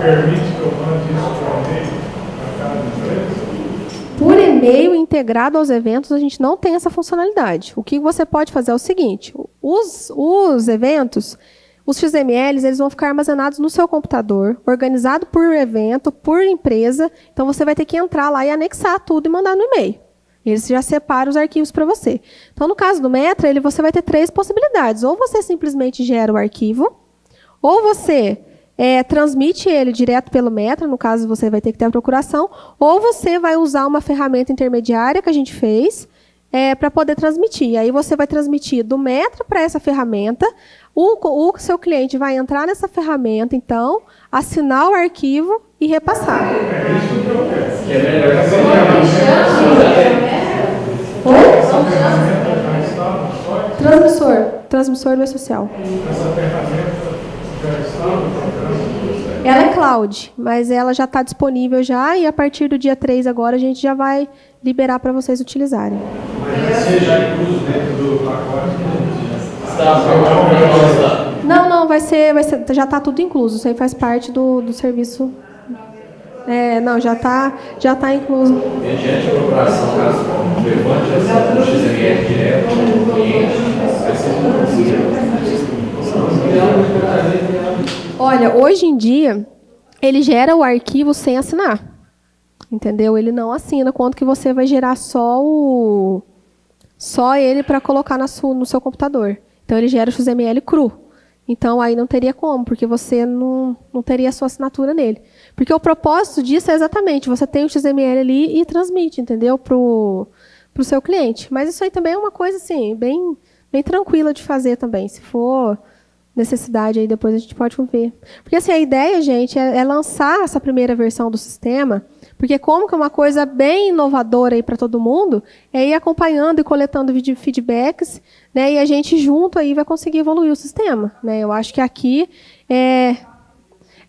permite que eu mande isso por e-mail para cada empresa? Por e-mail integrado aos eventos, a gente não tem essa funcionalidade. O que você pode fazer é o seguinte, os eventos, os XMLs, eles vão ficar armazenados no seu computador, organizado por evento, por empresa, então você vai ter que entrar lá e anexar tudo e mandar no e-mail. Eles já separam os arquivos para você. Então, no caso do Metra, você vai ter 3 possibilidades. Ou você simplesmente gera o arquivo, ou você transmite ele direto pelo Metra, no caso você vai ter que ter a procuração, ou você vai usar uma ferramenta intermediária que a gente fez para poder transmitir. Aí você vai transmitir do Metra para essa ferramenta, o seu cliente vai entrar nessa ferramenta, então, assinar o arquivo e repassar. Que é melhor que ferramenta já está no site? Transmissor do E-Social. Essa ferramenta já está no programa? Ela é cloud, mas ela já está disponível já e a partir do dia 3 agora a gente já vai liberar para vocês utilizarem. Mas vai ser já incluso dentro do pacote que Não, vai ser, já está tudo incluso, isso aí faz parte do serviço. Não, já tá incluso. Mediante a procuração, caso levante essa XML direto no cliente, vai ser Olha, hoje em dia, ele gera o arquivo sem assinar. Entendeu? Ele não assina quanto que você vai gerar só ele para colocar no seu computador. Então, ele gera o XML cru. Então, aí não teria como, porque você não teria a sua assinatura nele. Porque o propósito disso é exatamente, você tem o XML ali e transmite, entendeu? Para o seu cliente. Mas isso aí também é uma coisa, assim, bem tranquila de fazer também. Se for necessidade, aí depois a gente pode ver. Porque, assim, a ideia, gente, é lançar essa primeira versão do sistema, porque como que é uma coisa bem inovadora aí para todo mundo, é ir acompanhando e coletando feedbacks, né, e a gente junto aí vai conseguir evoluir o sistema, né? Eu acho que aqui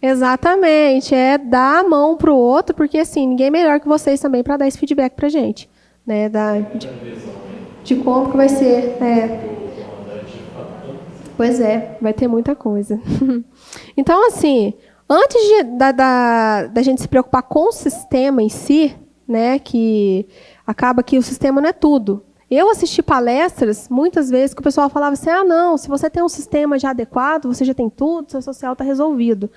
exatamente, dar a mão para o outro, porque assim, ninguém é melhor que vocês também para dar esse feedback para a gente, né, de como que vai ser. Pois vai ter muita coisa. Então, assim, antes da gente se preocupar com o sistema em si, né, que acaba que o sistema não é tudo. Eu assisti palestras, muitas vezes, que o pessoal falava assim, não, se você tem um sistema já adequado, você já tem tudo, seu social está resolvido.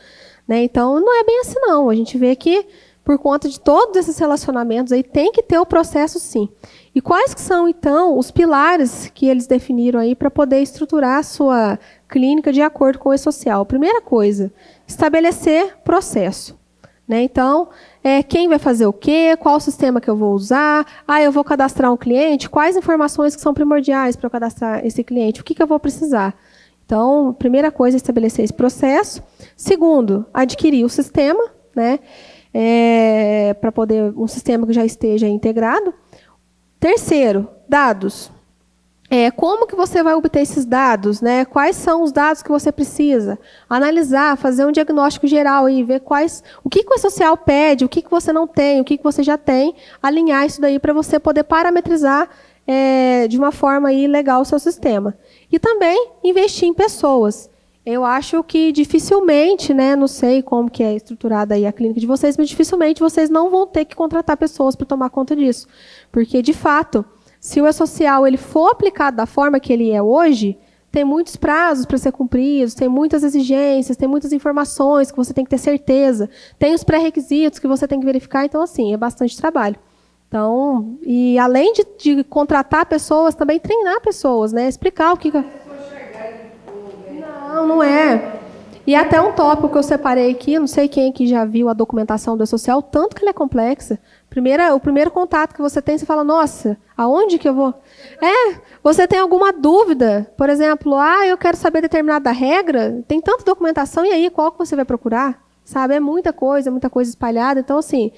Né? Então, não é bem assim, não. A gente vê que, por conta de todos esses relacionamentos, aí tem que ter o processo, sim. E quais que são, então, os pilares que eles definiram aí para poder estruturar a sua clínica de acordo com o E-Social? Primeira coisa, estabelecer processo. Né? Então, quem vai fazer o quê? Qual o sistema que eu vou usar? Eu vou cadastrar um cliente? Quais informações que são primordiais para eu cadastrar esse cliente? O que eu vou precisar? Então, primeira coisa é estabelecer esse processo. Segundo, adquirir o sistema, né? Para poder um sistema que já esteja integrado. Terceiro, dados. Como que você vai obter esses dados? Né? Quais são os dados que você precisa? Analisar, fazer um diagnóstico geral e ver o que o E-Social pede, o que você não tem, o que você já tem, alinhar isso daí para você poder parametrizar de uma forma aí legal o seu sistema. E também investir em pessoas. Eu acho que dificilmente, né, não sei como que é estruturada aí a clínica de vocês, mas dificilmente vocês não vão ter que contratar pessoas para tomar conta disso. Porque, de fato, se o E-Social ele for aplicado da forma que ele é hoje, tem muitos prazos para ser cumpridos, tem muitas exigências, tem muitas informações que você tem que ter certeza, tem os pré-requisitos que você tem que verificar, então, assim, é bastante trabalho. Então, e além de contratar pessoas, também treinar pessoas, né? Explicar o que... Não é. E até um tópico que eu separei aqui, não sei quem aqui já viu a documentação do E-Social, tanto que ela é complexa. O primeiro contato que você tem, você fala, nossa, aonde que eu vou? Você tem alguma dúvida, por exemplo, eu quero saber determinada regra, tem tanta documentação, e aí, qual que você vai procurar? Sabe, é muita coisa espalhada, então, assim...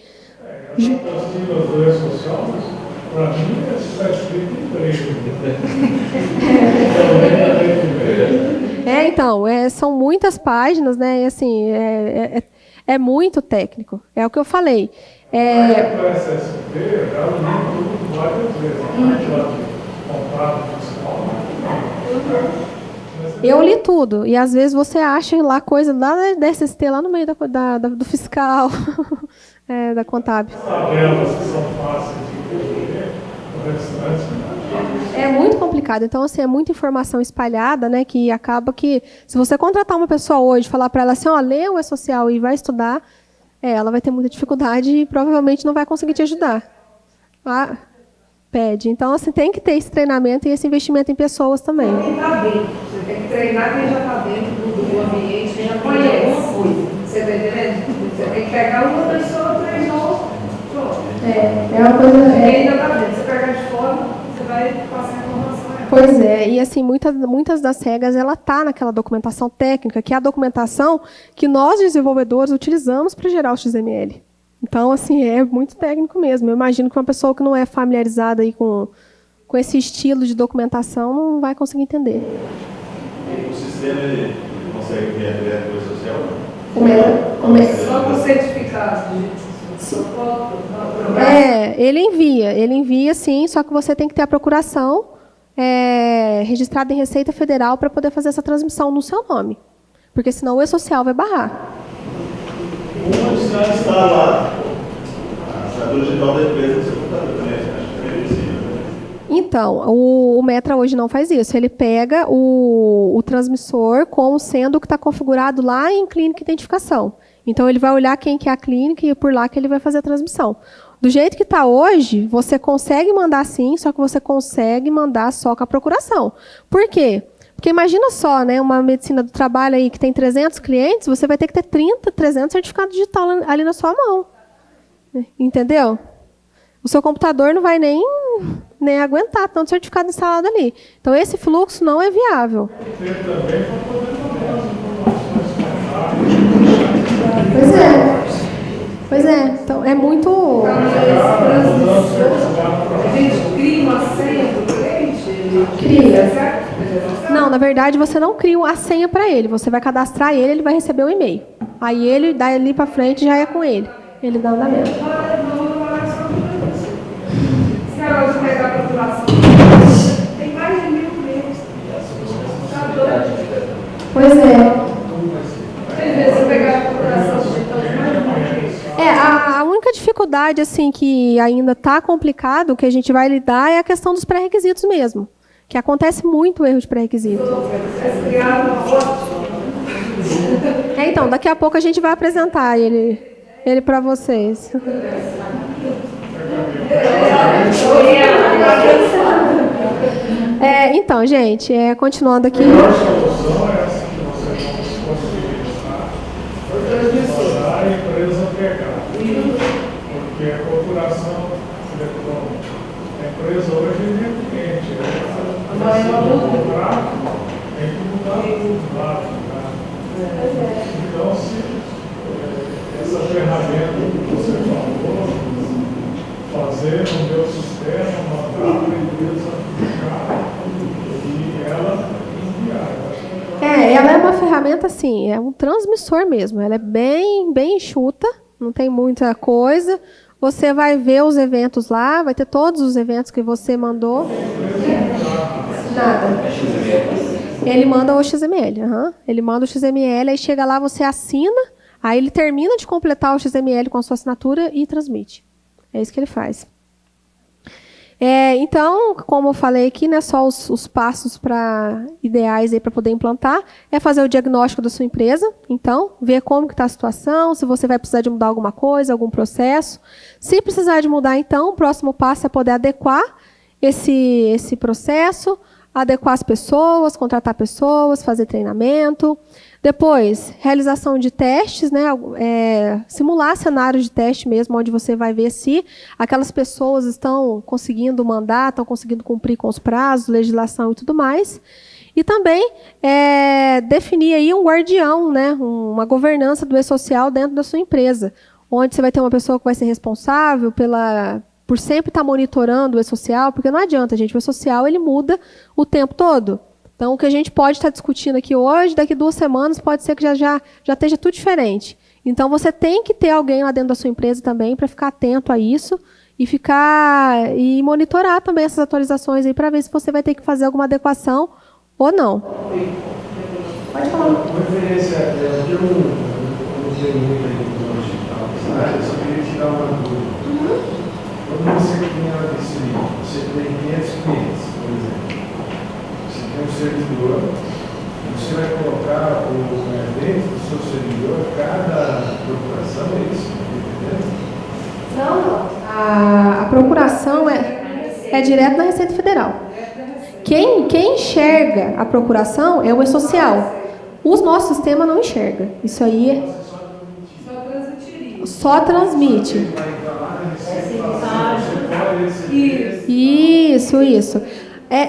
As siglas do E-Social, para mim, está escrito em inglês. Então, são muitas páginas, né? E, assim, é muito técnico. É o que eu falei. Para SSP, eu li tudo várias vezes. A parte lá de contrato fiscal. Eu li tudo. E, às vezes, você acha lá coisa lá da SST, lá no meio do fiscal, da contábil. Tabelas que são fáceis de entender, o restante... É muito complicado. Então, assim, é muita informação espalhada, né, que acaba que, se você contratar uma pessoa hoje, falar para ela assim, lê o E-Social e vai estudar, ela vai ter muita dificuldade e provavelmente não vai conseguir te ajudar. Pede. Então, assim, tem que ter esse treinamento e esse investimento em pessoas também. Quem está dentro. Você tem que treinar quem já está dentro do ambiente, quem já conhece alguma coisa. Você está entendendo? Você tem que pegar uma pessoa, treinou, pronto. É uma coisa... Quem ainda está dentro. Você pegar de fora, você vai passar a informação. Pois é, e assim, muitas das regras, ela está naquela documentação técnica, que é a documentação que nós, desenvolvedores, utilizamos para gerar o XML. Então, assim, é muito técnico mesmo. Eu imagino que uma pessoa que não é familiarizada aí com com esse estilo de documentação, não vai conseguir entender. O sistema ele consegue enviar direto para o social? Só com certificado. Ele envia sim, só que você tem que ter a procuração registrada em Receita Federal para poder fazer essa transmissão no seu nome. Porque senão o E-Social vai barrar. Onde já está lá a assinatura digital da empresa do seu computador também? Acho que é possível, né? Então, o Metra hoje não faz isso. Ele pega o transmissor como sendo o que está configurado lá em clínica identificação. Então, ele vai olhar quem que é a clínica e é por lá que ele vai fazer a transmissão. Do jeito que está hoje, você consegue mandar sim, só que você consegue mandar só com a procuração. Por quê? Porque imagina só, né, uma medicina do trabalho aí que tem 300 clientes, você vai ter que ter 300 certificados digital ali na sua mão. Entendeu? O seu computador não vai nem aguentar tanto certificado instalado ali. Então, esse fluxo não é viável. Pois é. Então, é muito... A gente cria uma senha do cliente? Cria, certo? Não, na verdade, você não cria a senha para ele. Você vai cadastrar ele vai receber o e-mail. Aí ele, dali para frente, já é com ele. Ele dá andamento. Se ela hoje pegar a procuração, tem mais de 1.000 clientes. Tá doido? Pois é. Às vezes, se pegar a procuração digital, tem mais de 1.000 clientes. A única dificuldade, assim, que ainda está complicado, que a gente vai lidar, é a questão dos pré-requisitos mesmo. Que acontece muito erro de pré-requisito. Então, daqui a pouco a gente vai apresentar ele para vocês. Então, gente, continuando aqui. A empresa pegar, porque a procuração eletrônica, a empresa hoje é cliente, o contrato tem que mudar tudo lá. Então, se essa ferramenta que você falou, fazer no meu sistema, mandar para a empresa ficar e ela enviar. Ela é uma ferramenta, assim, é um transmissor mesmo. Ela é bem enxuta, não tem muita coisa. Você vai ver os eventos lá, vai ter todos os eventos que você mandou. Nada. Ele manda o XML. Ele manda o XML, aí chega lá, você assina, aí ele termina de completar o XML com a sua assinatura e transmite. É isso que ele faz. Então, como eu falei aqui, né, só os passos ideais para poder implantar é fazer o diagnóstico da sua empresa. Então, ver como está a situação, se você vai precisar de mudar alguma coisa, algum processo. Se precisar de mudar, então, o próximo passo é poder adequar esse processo, adequar as pessoas, contratar pessoas, fazer treinamento. Depois, realização de testes, né? Simular cenários de teste mesmo, onde você vai ver se aquelas pessoas estão conseguindo mandar, estão conseguindo cumprir com os prazos, legislação e tudo mais. E também definir aí um guardião, né? Uma governança do E-Social dentro da sua empresa, onde você vai ter uma pessoa que vai ser responsável por sempre estar monitorando o E-Social, porque não adianta, gente, o E-Social ele muda o tempo todo. Então, o que a gente pode estar discutindo aqui hoje, daqui 2 semanas, pode ser que já esteja tudo diferente. Então, você tem que ter alguém lá dentro da sua empresa também para ficar atento a isso e monitorar também essas atualizações aí para ver se você vai ter que fazer alguma adequação ou não. Pode falar. Uma referência, eu não usei muito a inclusão digital, eu só queria te dar uma dúvida. Quando você tem você tem 500 clientes, por exemplo. Tem um servidor, você vai colocar dentro do seu servidor cada procuração, é isso? Entendeu? Não. A procuração é direto da Receita Federal. Quem enxerga a procuração é o E-Social. O nosso sistema não enxerga. Isso aí só transmite. Isso.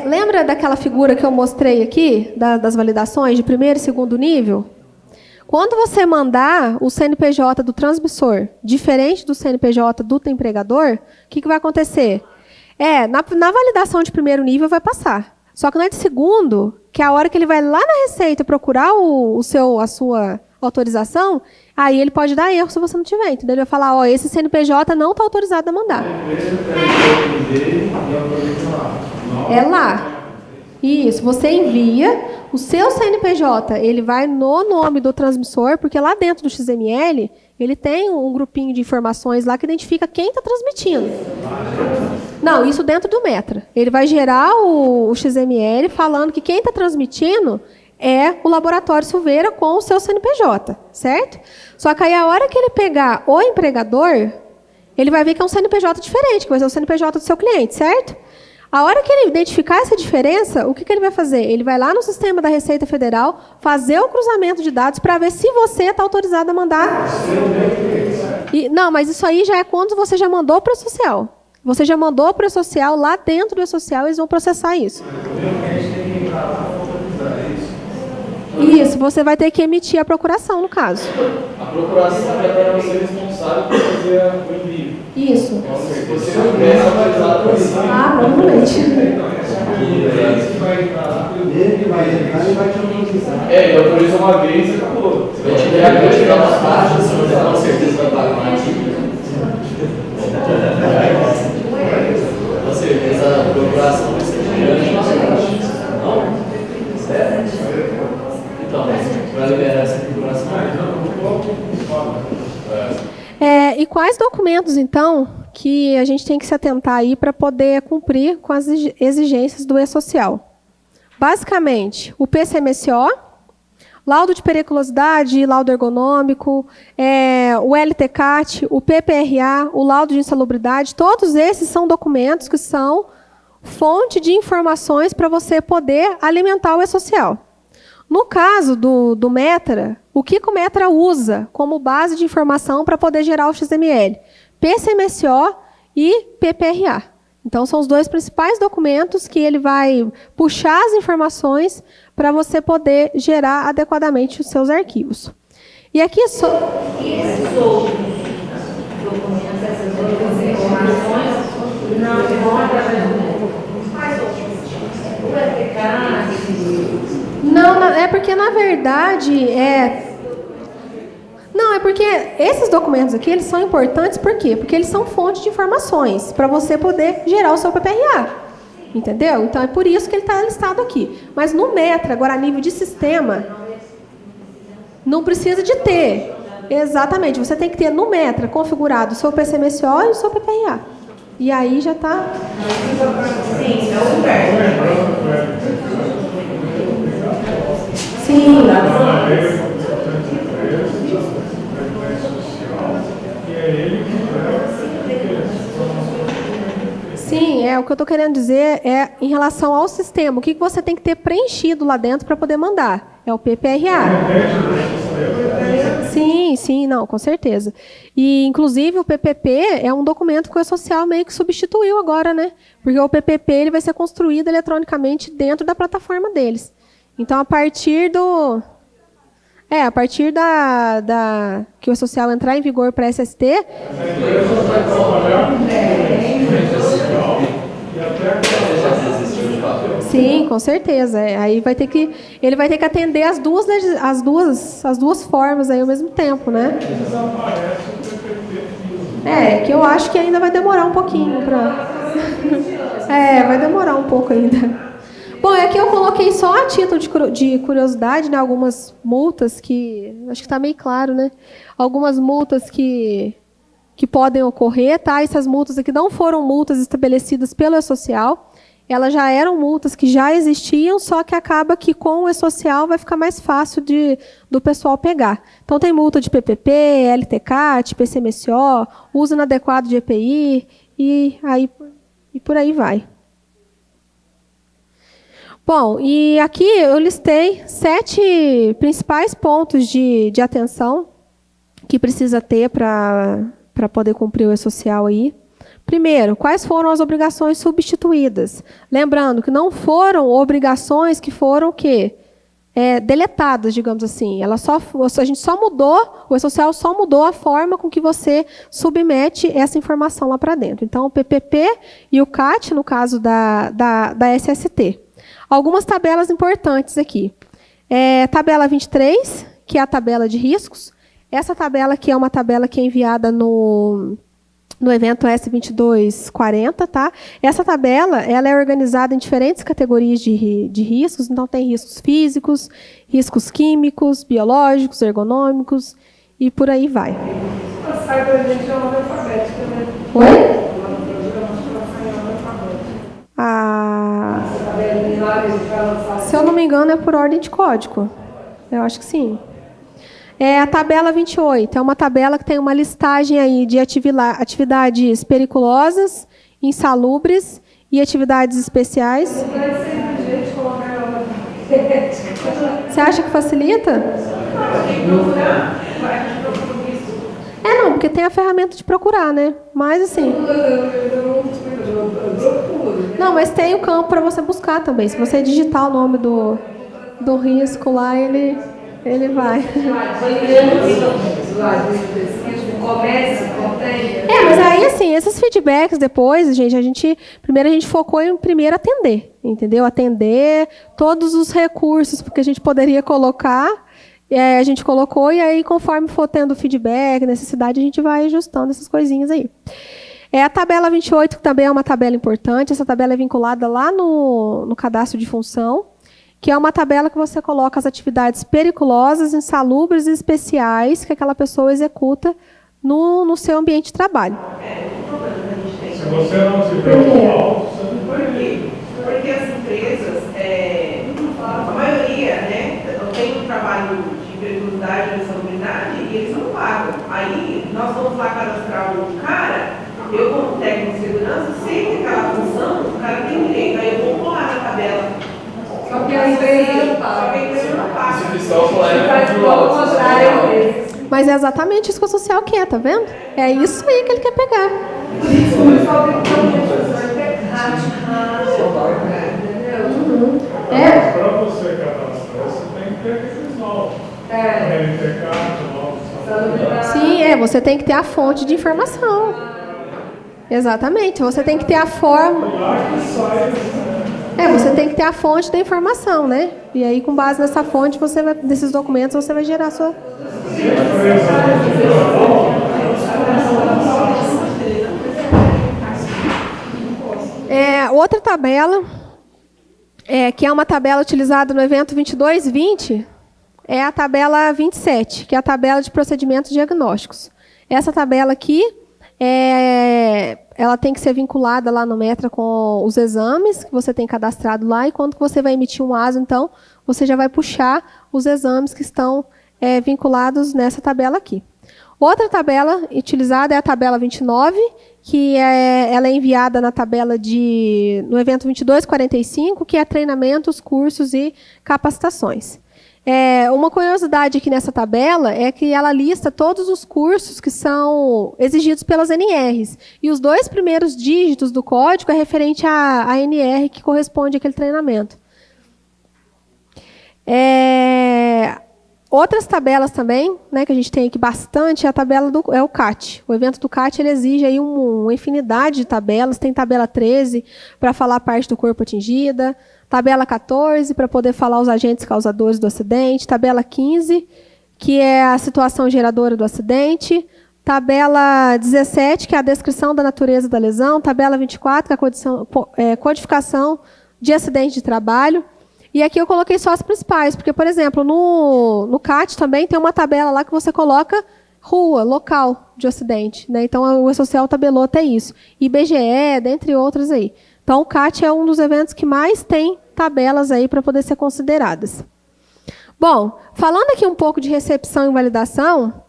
Lembra daquela figura que eu mostrei aqui, das validações de primeiro e segundo nível? Quando você mandar o CNPJ do transmissor diferente do CNPJ do empregador, o que vai acontecer? Na validação de primeiro nível vai passar. Só que na de segundo, que é a hora que ele vai lá na Receita procurar a sua autorização, aí ele pode dar erro se você não tiver, entendeu? Ele vai falar, ó, esse CNPJ não está autorizado a mandar. É lá. Isso, você envia, o seu CNPJ, ele vai no nome do transmissor, porque lá dentro do XML, ele tem um grupinho de informações lá que identifica quem está transmitindo. Não, isso dentro do Metra. Ele vai gerar o XML falando que quem está transmitindo é o Laboratório Silveira com o seu CNPJ, certo? Só que aí a hora que ele pegar o empregador, ele vai ver que é um CNPJ diferente, que vai ser o CNPJ do seu cliente, certo? A hora que ele identificar essa diferença, o que ele vai fazer? Ele vai lá no sistema da Receita Federal, fazer o cruzamento de dados para ver se você está autorizado a mandar. Não, mas isso aí já é quando você já mandou para o social. Você já mandou para o social, lá dentro do e-social, eles vão processar isso. Isso, você vai ter que emitir a procuração, no caso. A procuração é para você responsável por fazer o envio. Isso. Então, se você não tivesse autorizado para isso. Provavelmente. Ele vai entrar e vai te autorizar. Ele autoriza uma vez e acabou. Você vai tirar uma taxa, você não tem certeza que vai pagar mais. Com certeza a procuração vai ser grande. Não? Certo? Então, para liberar essa procuração. E quais documentos, então, que a gente tem que se atentar aí para poder cumprir com as exigências do e-social? Basicamente, o PCMSO, laudo de periculosidade e laudo ergonômico, o LTCAT, o PPRA, o laudo de insalubridade, todos esses são documentos que são fonte de informações para você poder alimentar o e-social. No caso do Metra, o que o Metra usa como base de informação para poder gerar o XML? PCMSO e PPRA. Então, são os dois principais documentos que ele vai puxar as informações para você poder gerar adequadamente os seus arquivos. E aqui E esses outros documentos, essas outras informações, não vão através do mais outros. O LTCAT. Não, é porque, na verdade, Não, é porque esses documentos aqui, eles são importantes, por quê? Porque eles são fonte de informações para você poder gerar o seu PPRA. Entendeu? Então, é por isso que ele está listado aqui. Mas no Metra, agora, a nível de sistema, não precisa de ter. Exatamente. Você tem que ter no Metra configurado o seu PCMSO e o seu PPRA. E aí já está... Sim, é o inverso. Sim. Sim, o que eu estou querendo dizer é em relação ao sistema. O que você tem que ter preenchido lá dentro para poder mandar? É o PPRA. Sim, não, com certeza. E, inclusive, o PPP é um documento que o e-social meio que substituiu agora, né? Porque o PPP ele vai ser construído eletronicamente dentro da plataforma deles. Então, a partir que o e-social entrar em vigor para SST... Sim, com certeza. Aí ele vai ter que atender as duas formas aí ao mesmo tempo, né? Que eu acho que ainda vai demorar um pouquinho para... vai demorar um pouco ainda. Bom, aqui eu coloquei só a título de curiosidade, né, algumas multas que... Acho que está meio claro, né? Algumas multas que podem ocorrer, tá? Essas multas aqui não foram multas estabelecidas pelo e-social. Elas já eram multas que já existiam, só que acaba que com o e-social vai ficar mais fácil do pessoal pegar. Então, tem multa de PPP, LTCAT, PCMSO, uso inadequado de EPI e por aí vai. Bom, e aqui eu listei 7 principais pontos de atenção que precisa ter para poder cumprir o e-social aí. Primeiro, quais foram as obrigações substituídas? Lembrando que não foram obrigações que foram o quê? deletadas, digamos assim. A gente só mudou, o E-Social só mudou a forma com que você submete essa informação lá para dentro. Então, o PPP e o CAT, no caso da SST. Algumas tabelas importantes aqui. Tabela 23, que é a tabela de riscos. Essa tabela aqui é uma tabela que é enviada no evento S2240, tá? Essa tabela, ela é organizada em diferentes categorias de riscos, então tem riscos físicos, riscos químicos, biológicos, ergonômicos e por aí vai. A site da gente é uma alfabética, né? Oi? Se eu não me engano, é por ordem de código. Eu acho que sim. A tabela 28 é uma tabela que tem uma listagem aí de atividades periculosas, insalubres e atividades especiais. Você acha que facilita? Não, porque tem a ferramenta de procurar, né? Mas assim... Não, mas tem o campo para você buscar também. Se você digitar o nome do risco lá, ele vai. Mas aí, assim, esses feedbacks depois, primeiro a gente focou em atender, entendeu? Atender todos os recursos que a gente poderia colocar, a gente colocou, e aí, conforme for tendo feedback, necessidade, a gente vai ajustando essas coisinhas aí. A tabela 28, que também é uma tabela importante, essa tabela é vinculada lá no cadastro de função, que é uma tabela que você coloca as atividades periculosas, insalubres e especiais que aquela pessoa executa no seu ambiente de trabalho. Se você não se preocupar, você não vai. Por quê? Porque as empresas, a maioria, tem um trabalho de periculosidade e insalubridade e eles não pagam. Aí, nós vamos lá cadastrar um cara, eu como técnico de segurança, sei que aquela função, o cara tem direito, aí eu vou colar na tabela. Só que a empresa não paga. Se o fiscal falar, Mas é exatamente isso que o social quer, tá vendo? É isso aí que ele quer pegar. Por isso o pessoal tem que ter um professor que é Mas para você cadastrar, você tem que ter aqueles novos. Sim, você tem que ter a fonte de informação. Exatamente, você tem que ter a forma... você tem que ter a fonte da informação, né? E aí, com base nessa fonte, desses documentos, você vai gerar a sua... Outra tabela, que é uma tabela utilizada no evento 2220, é a tabela 27, que é a tabela de procedimentos diagnósticos. Essa tabela aqui, ela tem que ser vinculada lá no Metra com os exames que você tem cadastrado lá, e quando você vai emitir um ASO, então, você já vai puxar os exames que estão vinculados nessa tabela aqui. Outra tabela utilizada é a tabela 29, que ela é enviada na tabela no evento 2245, que é treinamentos, cursos e capacitações. Uma curiosidade aqui nessa tabela é que ela lista todos os cursos que são exigidos pelas NRs. E os 2 primeiros dígitos do código é referente à NR que corresponde àquele treinamento. Outras tabelas também, que a gente tem aqui bastante, é a tabela o CAT. O evento do CAT ele exige aí uma infinidade de tabelas. Tem tabela 13 para falar a parte do corpo atingida, tabela 14 para poder falar os agentes causadores do acidente, tabela 15, que é a situação geradora do acidente, tabela 17, que é a descrição da natureza da lesão, tabela 24, que é a codificação de acidente de trabalho. E aqui eu coloquei só as principais, porque, por exemplo, no CAT também tem uma tabela lá que você coloca rua, local de acidente. Então, o E-Social tabelou até isso. IBGE, dentre outras aí. Então, o CAT é um dos eventos que mais tem tabelas aí para poder ser consideradas. Bom, falando aqui um pouco de recepção e validação,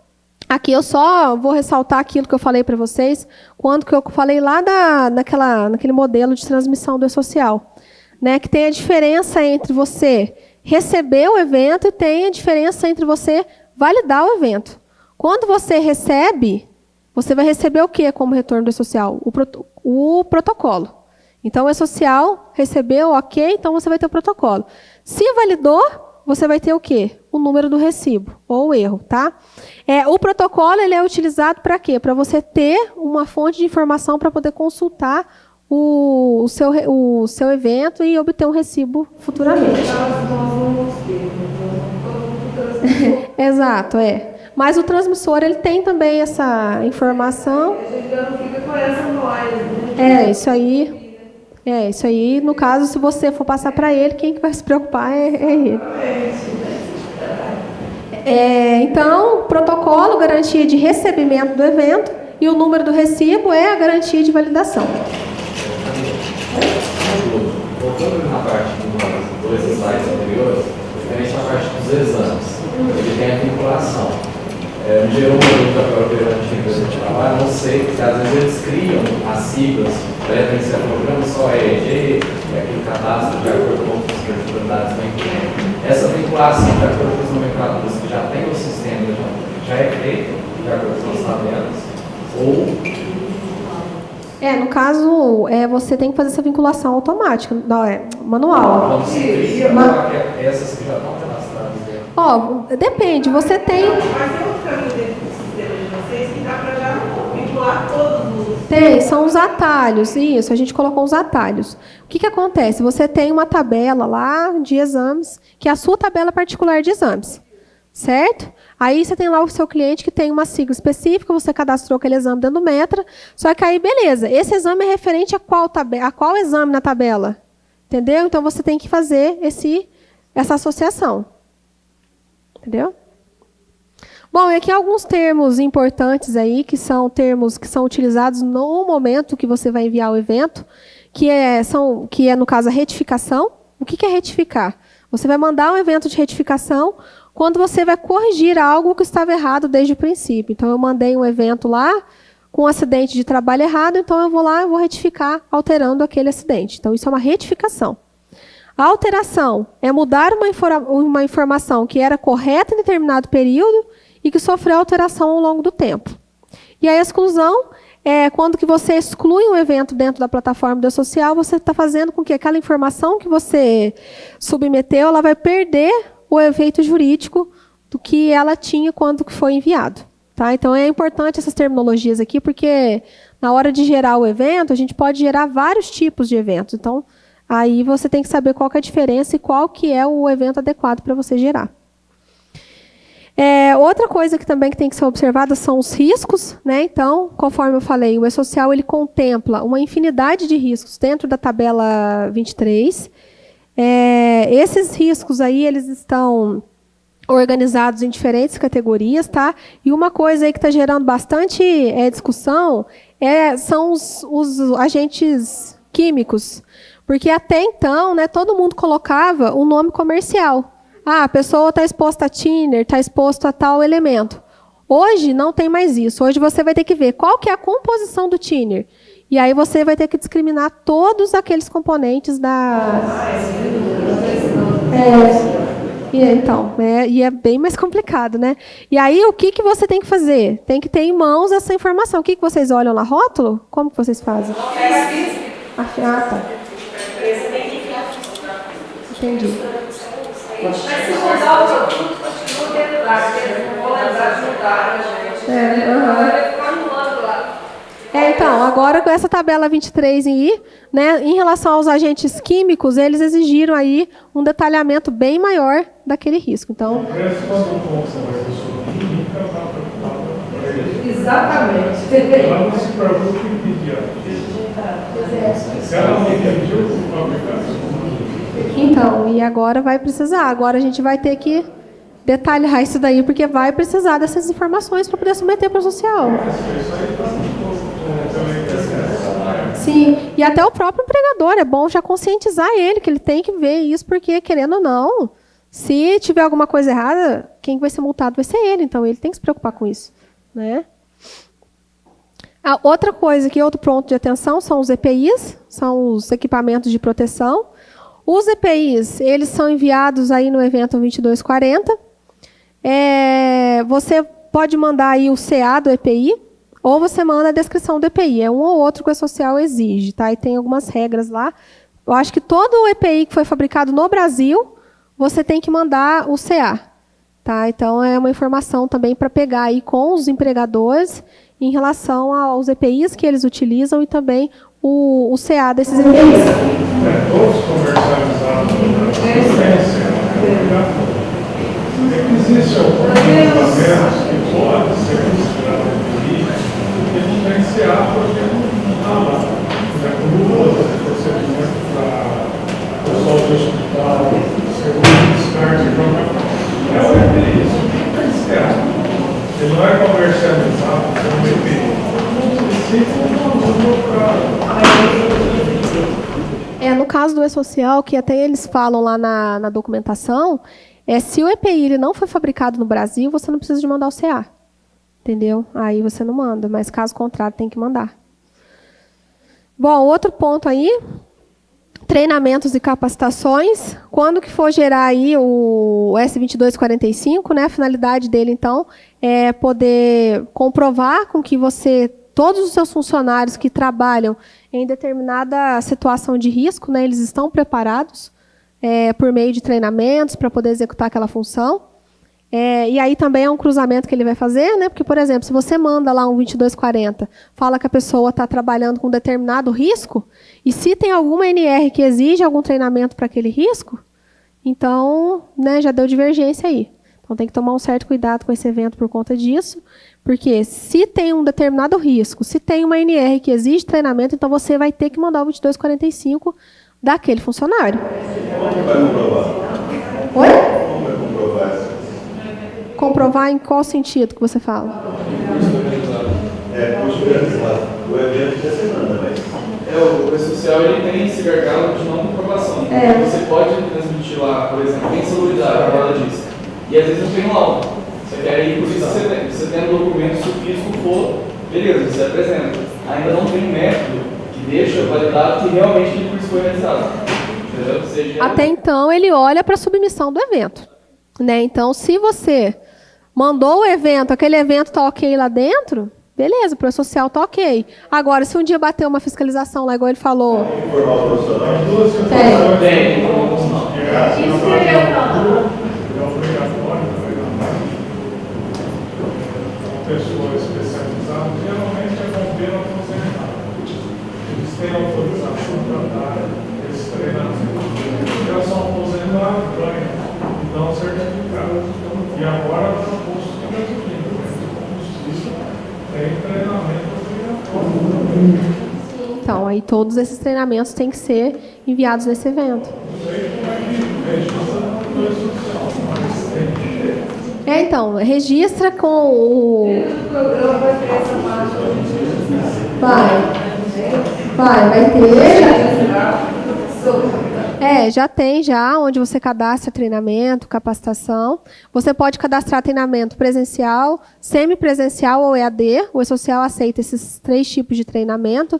aqui eu só vou ressaltar aquilo que eu falei para vocês, quando que eu falei lá naquele modelo de transmissão do E-Social. Que tem a diferença entre você receber o evento e tem a diferença entre você validar o evento. Quando você recebe, você vai receber o quê como retorno do E-Social? O protocolo. Então, o E-Social recebeu, ok, então você vai ter o protocolo. Se validou, você vai ter o quê? O número do recibo, ou o erro, tá? O protocolo, ele é utilizado para quê? Para você ter uma fonte de informação para poder consultar o seu evento e obter um recibo futuramente. Exato, Mas o transmissor, ele tem também essa informação. A gente já não fica com essa voz, né? Isso aí, no caso, se você for passar para ele, quem que vai se preocupar é ele. Então, protocolo, garantia de recebimento do evento, e o número do recibo é a garantia de validação. Voltando na parte dos slides anteriores, referente à parte dos exames, ele tem a vinculação. Me gerou uma dúvida agora perante a empresa de trabalho, não sei, porque às vezes eles criam as siglas para referenciar o programa, só EEG, aquele cadastro de acordo com os prioridades do cliente. Essa vinculação de acordo com os nomenclaturas que já tem no sistema, já é feita de acordo com as tabelas, ou... No caso, você tem que fazer essa vinculação automática, manual. Não se cria, essas que já estão cadastradas. Depende, você tem... Mas tem outro caminho dentro do sistema de vocês que dá para já vincular todos os... Tem, são os atalhos, isso, a gente colocou os atalhos. O que acontece? Você tem uma tabela lá de exames, que é a sua tabela particular de exames, certo? Aí você tem lá o seu cliente que tem uma sigla específica, você cadastrou aquele exame dentro do Metra, só que aí, beleza, esse exame é referente a qual exame na tabela? Entendeu? Então, você tem que fazer essa associação. Entendeu? Bom, e aqui alguns termos importantes aí, que são termos que são utilizados no momento que você vai enviar o evento, que é no caso, a retificação. O que é retificar? Você vai mandar um evento de retificação quando você vai corrigir algo que estava errado desde o princípio. Então, eu mandei um evento lá com um acidente de trabalho errado, então eu vou lá e vou retificar alterando aquele acidente. Então, isso é uma retificação. A alteração é mudar uma informação que era correta em determinado período e que sofreu alteração ao longo do tempo. E a exclusão é quando que você exclui um evento dentro da plataforma do social, você está fazendo com que aquela informação que você submeteu, ela vai perder o efeito jurídico do que ela tinha quando foi enviado. Tá? Então, é importante essas terminologias aqui, porque na hora de gerar o evento, a gente pode gerar vários tipos de eventos. Então, aí você tem que saber qual que é a diferença e qual que é o evento adequado para você gerar. Outra coisa que também tem que ser observada são os riscos, né? Então, conforme eu falei, o E-Social ele contempla uma infinidade de riscos dentro da tabela 23. Esses riscos aí, eles estão organizados em diferentes categorias, tá? E uma coisa aí que está gerando bastante discussão são os agentes químicos. Porque até então, né, todo mundo colocava um nome comercial. A pessoa está exposta a thinner, está exposto a tal elemento. Hoje não tem mais isso. Hoje você vai ter que ver qual que é a composição do thinner. E aí você vai ter que discriminar todos aqueles componentes e é bem mais complicado, né? E aí o que você tem que fazer? Tem que ter em mãos essa informação. O que vocês olham lá? Rótulo? Como que vocês fazem? Tá. Entendi. Mas se mudar o produto, continua dentro lá, não vou lembrar de mudar, gente. Vai ficar anulando lá. Então, agora com essa tabela 23 aí, né, em relação aos agentes químicos, eles exigiram aí um detalhamento bem maior daquele risco. Então, exatamente. Ela não se preocupa em pedir. Se ela não pediu, o fabricante. Então, e agora vai precisar. Agora a gente vai ter que detalhar isso daí, porque vai precisar dessas informações para poder submeter para o social. Sim, e até o próprio empregador, é bom já conscientizar ele, que ele tem que ver isso, porque, querendo ou não, se tiver alguma coisa errada, quem vai ser multado vai ser ele, então ele tem que se preocupar com isso, né? A outra coisa, outro ponto de atenção, são os EPIs, são os equipamentos de proteção. Os EPIs, eles são enviados aí no evento 2240. Você pode mandar aí o CA do EPI, ou você manda a descrição do EPI. É um ou outro que o E-Social exige, tá? E tem algumas regras lá. Eu acho que todo o EPI que foi fabricado no Brasil, você tem que mandar o CA. Tá? Então, é uma informação também para pegar aí com os empregadores em relação aos EPIs que eles utilizam e também o CA desses EPIs. Todos comercializados na concorrência, existe alguns equipamentos que podem ser considerados EPI, porque diferenciar porque não está lá. Como procedimento para o pessoal do hospital, seguro, descarte, é o EPI, isso tem que diferenciar. Ele não é comercializado como EPI. No caso do E-Social, que até eles falam lá na documentação, se o EPI ele não foi fabricado no Brasil, você não precisa de mandar o CA. Entendeu? Aí você não manda, mas caso contrário, tem que mandar. Bom, outro ponto aí, treinamentos e capacitações. Quando que for gerar aí o S2245, né, a finalidade dele, então, é poder comprovar com que todos os seus funcionários que trabalham em determinada situação de risco, né, eles estão preparados por meio de treinamentos para poder executar aquela função. E aí também é um cruzamento que ele vai fazer, né? Porque, por exemplo, se você manda lá um 2240, fala que a pessoa está trabalhando com determinado risco, e se tem alguma NR que exige algum treinamento para aquele risco, então, né, já deu divergência aí. Então tem que tomar um certo cuidado com esse evento por conta disso, porque se tem um determinado risco, se tem uma NR que exige treinamento, então você vai ter que mandar o 2245 daquele funcionário. Como vai comprovar? Oi? Como vai comprovar isso? Comprovar em qual sentido que você fala? Custo organizado. O evento já semana, mas... O E-Social ele tem esse gargalo de não comprovação. Você pode transmitir lá, por exemplo, tem insalubridade, a guarda disso. E às vezes não tem um laudo. Você quer ir, por isso você tem um documento, se o físico for, beleza, você apresenta. Ainda não tem um método que deixa validado que realmente aquele curso foi realizado. Entendeu? Até então, ele olha para a submissão do evento. Né? Então, se você mandou o evento, aquele evento está ok lá dentro, beleza, para o social está ok. Agora, se um dia bater uma fiscalização lá, igual ele falou... Informar o profissional. Tem. Isso que eu ia falar. É obrigatório, pessoa especializada, geralmente é bombeiro aposentado. Eles têm autorização para dar esse treinamento. Já são aposentados, ganham, e dão certificado. E agora está o posto de gasolina, combustível, tem treinamento obrigatório. Então, aí todos esses treinamentos têm que ser enviados nesse evento. Não sei como é que registra no Poder Social, mas tem que ter. Então, registra com o... Vai ter. Já tem, onde você cadastra treinamento, capacitação. Você pode cadastrar treinamento presencial, semipresencial ou EAD. O E-Social aceita esses 3 tipos de treinamento.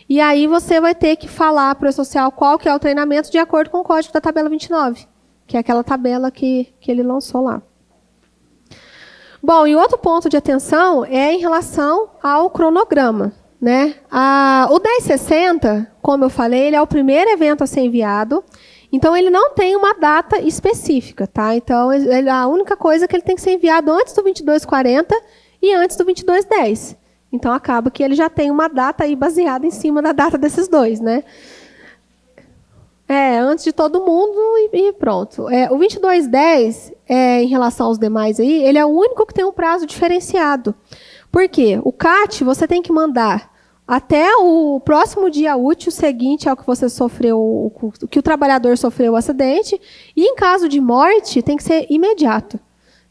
E aí você vai ter que falar para o E-Social qual que é o treinamento de acordo com o código da tabela 29, que é aquela tabela que ele lançou lá. Bom, e outro ponto de atenção é em relação ao cronograma. Né? O 1060, como eu falei, ele é o primeiro evento a ser enviado, então ele não tem uma data específica. Tá? Então, a única coisa é que ele tem que ser enviado antes do 2240 e antes do 2210. Então, acaba que ele já tem uma data aí baseada em cima da data desses dois. Né? Antes de todo mundo e pronto. O 2210, em relação aos demais aí, ele é o único que tem um prazo diferenciado. Por quê? O CAT você tem que mandar até o próximo dia útil seguinte ao que você sofreu, que o trabalhador sofreu o acidente, e em caso de morte tem que ser imediato.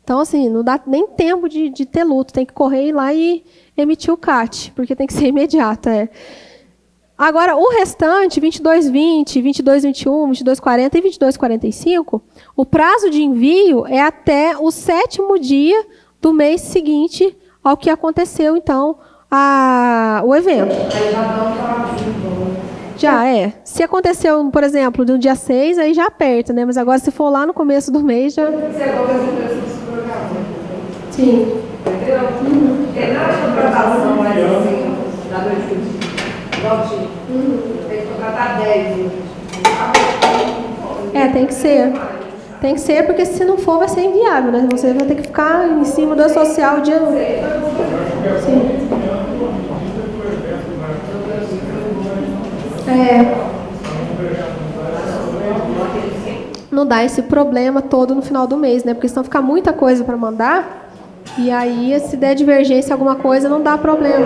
Então, assim, não dá nem tempo de ter luto, tem que correr lá e emitir o CAT, porque tem que ser imediato. Agora, o restante, 2220, 2221, 2240 e 2245, o prazo de envio é até o 7º dia do mês seguinte ao que aconteceu, então, o evento. Já é. Se aconteceu, por exemplo, no dia 6, aí já aperta, né? Mas agora, se for lá no começo do mês, já... Sim. Tem nada de contratação, mas assim, da 2020. Tem que contratar 10. Tem que ser. Tem que ser, porque se não for, vai ser inviável, né? Você vai ter que ficar em cima do social o dia. Sim. Não dá esse problema todo no final do mês, né? Porque senão fica muita coisa para mandar. E aí, se der divergência alguma coisa, não dá problema.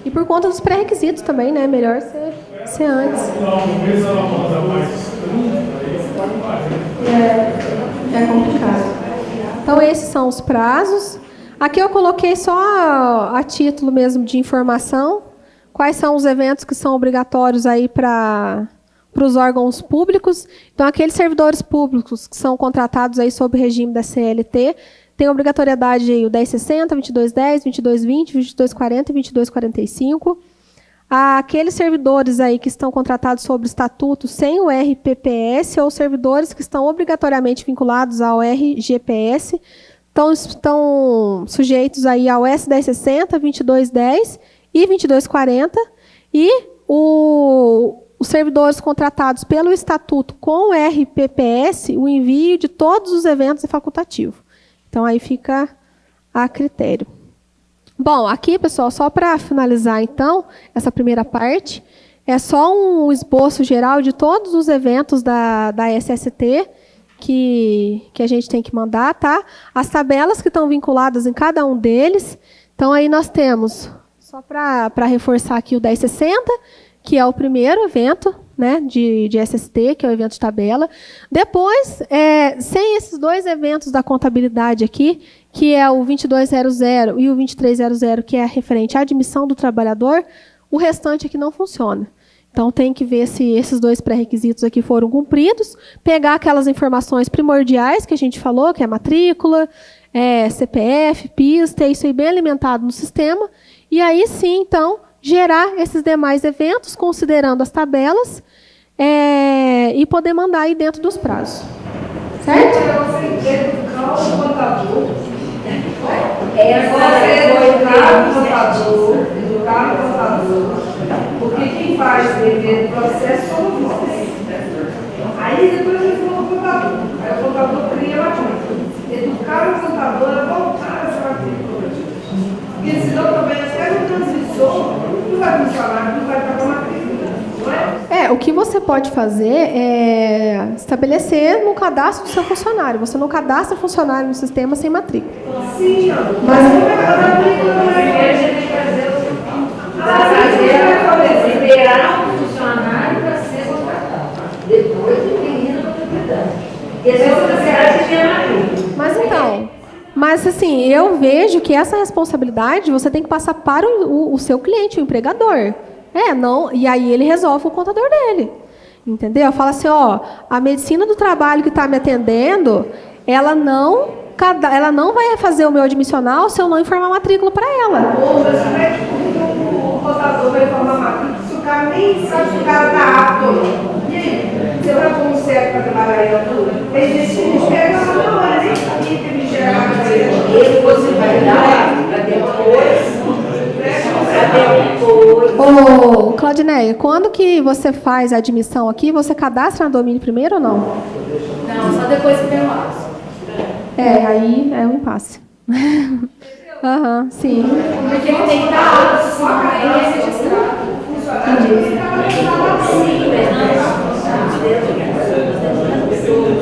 E por conta dos pré-requisitos também, né? Melhor ser antes. É complicado. Então, esses são os prazos. Aqui eu coloquei só a título mesmo de informação. Quais são os eventos que são obrigatórios aí para os órgãos públicos. Então, aqueles servidores públicos que são contratados aí sob o regime da CLT, tem obrigatoriedade aí o 1060, 2210, 2220, 2240 e 2245. Aqueles servidores aí que estão contratados sob o estatuto sem o RPPS ou servidores que estão obrigatoriamente vinculados ao RGPS estão sujeitos aí ao S1060, 2210 e 2240. E os servidores contratados pelo estatuto com o RPPS, o envio de todos os eventos é facultativo. Então, aí fica a critério. Bom, aqui, pessoal, só para finalizar, então, essa primeira parte, é só um esboço geral de todos os eventos da SST que a gente tem que mandar, tá? As tabelas que estão vinculadas em cada um deles. Então, aí nós temos, só para reforçar aqui, o 1060, que é o primeiro evento, né, de SST, que é o evento de tabela. Depois, sem esses dois eventos da contabilidade aqui, que é o 2200 e o 2300, que é referente à admissão do trabalhador, o restante aqui não funciona. Então, tem que ver se esses dois pré-requisitos aqui foram cumpridos, pegar aquelas informações primordiais que a gente falou, que é matrícula, CPF, PIS, ter isso aí bem alimentado no sistema, e aí sim, então, gerar esses demais eventos, considerando as tabelas, e poder mandar aí dentro dos prazos. Certo? Você educar o contador. Educar o contador, porque quem faz o dever do processo somos nós. Aí depois ele falou o contador. Aí o contador cria a matrícula. Educar o contador é voltar a essa matrícula. Porque senão também até no transmissor não vai funcionar, não vai estar com a matrícula. Não é? O que você pode fazer é estabelecer no cadastro do seu funcionário. Você não cadastra funcionário no sistema sem matrícula. Sim, mas não é a matrícula, não é a gente fazer. Liberar um funcionário para ser contratado. Depois de termina a propriedade. E essa sociedade tem a matrícula. Mas assim, eu vejo que essa responsabilidade você tem que passar para o seu cliente, o empregador. Não, e aí ele resolve o contador dele. Entendeu? Fala assim, a medicina do trabalho que está me atendendo, ela não vai fazer o meu admissional se eu não informar a matrícula para ela. Ou você vai o contador vai informar a matrícula, se o cara nem sabe se o cara está apto ou não. E aí? Você vai como certo para trabalhar aí na tua? Eles pegam na hora, nem sabia que eles geraram para ele. Esse você vai dar para depois. Ô, Claudineia, quando que você faz a admissão aqui, você cadastra no domínio primeiro ou não? Não, só depois que vem o ato. Aí é um impasse. Sim. Porque ele tem que estar apto, só que ele é registrado. Sim, mas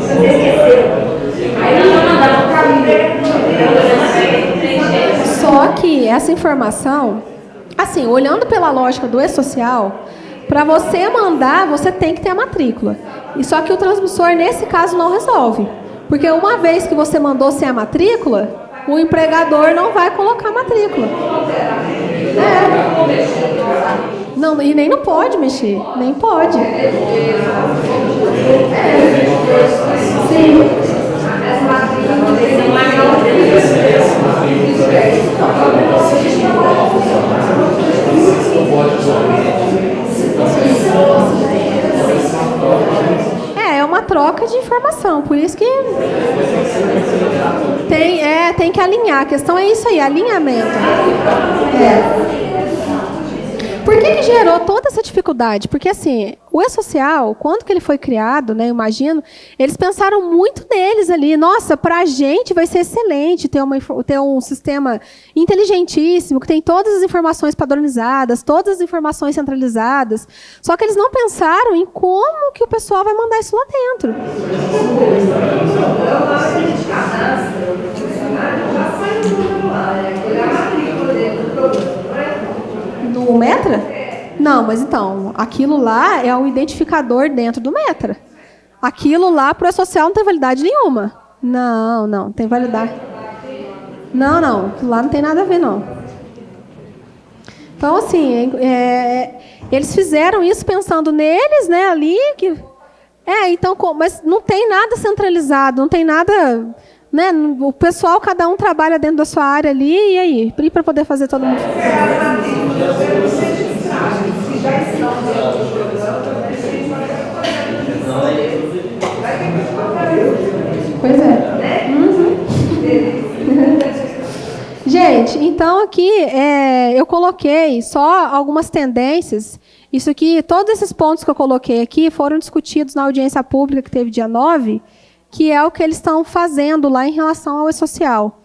você esqueceu. Aí nós vamos mandar um caminho. Só que essa informação, assim, olhando pela lógica do e-social, para você mandar, você tem que ter a matrícula. E só que o transmissor, nesse caso, não resolve. Porque uma vez que você mandou sem a matrícula, o empregador não vai colocar a matrícula. Não, e nem não pode mexer. Nem pode. Sim. É uma troca de informação, por isso que tem que alinhar. A questão é isso aí, alinhamento. Por que gerou toda essa dificuldade? Porque, assim, o E-Social, quando que ele foi criado, né, eu imagino, eles pensaram muito neles ali. Nossa, para a gente vai ser excelente ter um sistema inteligentíssimo, que tem todas as informações padronizadas, todas as informações centralizadas. Só que eles não pensaram em como que o pessoal vai mandar isso lá dentro. Do Metra? Não, mas então, aquilo lá é um identificador dentro do Metra. Aquilo lá para o E-Social não tem validade nenhuma. Não tem validade. Não, aquilo lá não tem nada a ver, não. Então, assim, eles fizeram isso pensando neles, né, ali, que... então, mas não tem nada centralizado, não tem nada... Né, o pessoal, cada um trabalha dentro da sua área ali, e aí? E para poder fazer todo mundo... Pois é. Gente, então aqui eu coloquei só algumas tendências. Isso aqui, todos esses pontos que eu coloquei aqui foram discutidos na audiência pública que teve dia 9, que é o que eles estão fazendo lá em relação ao E-Social.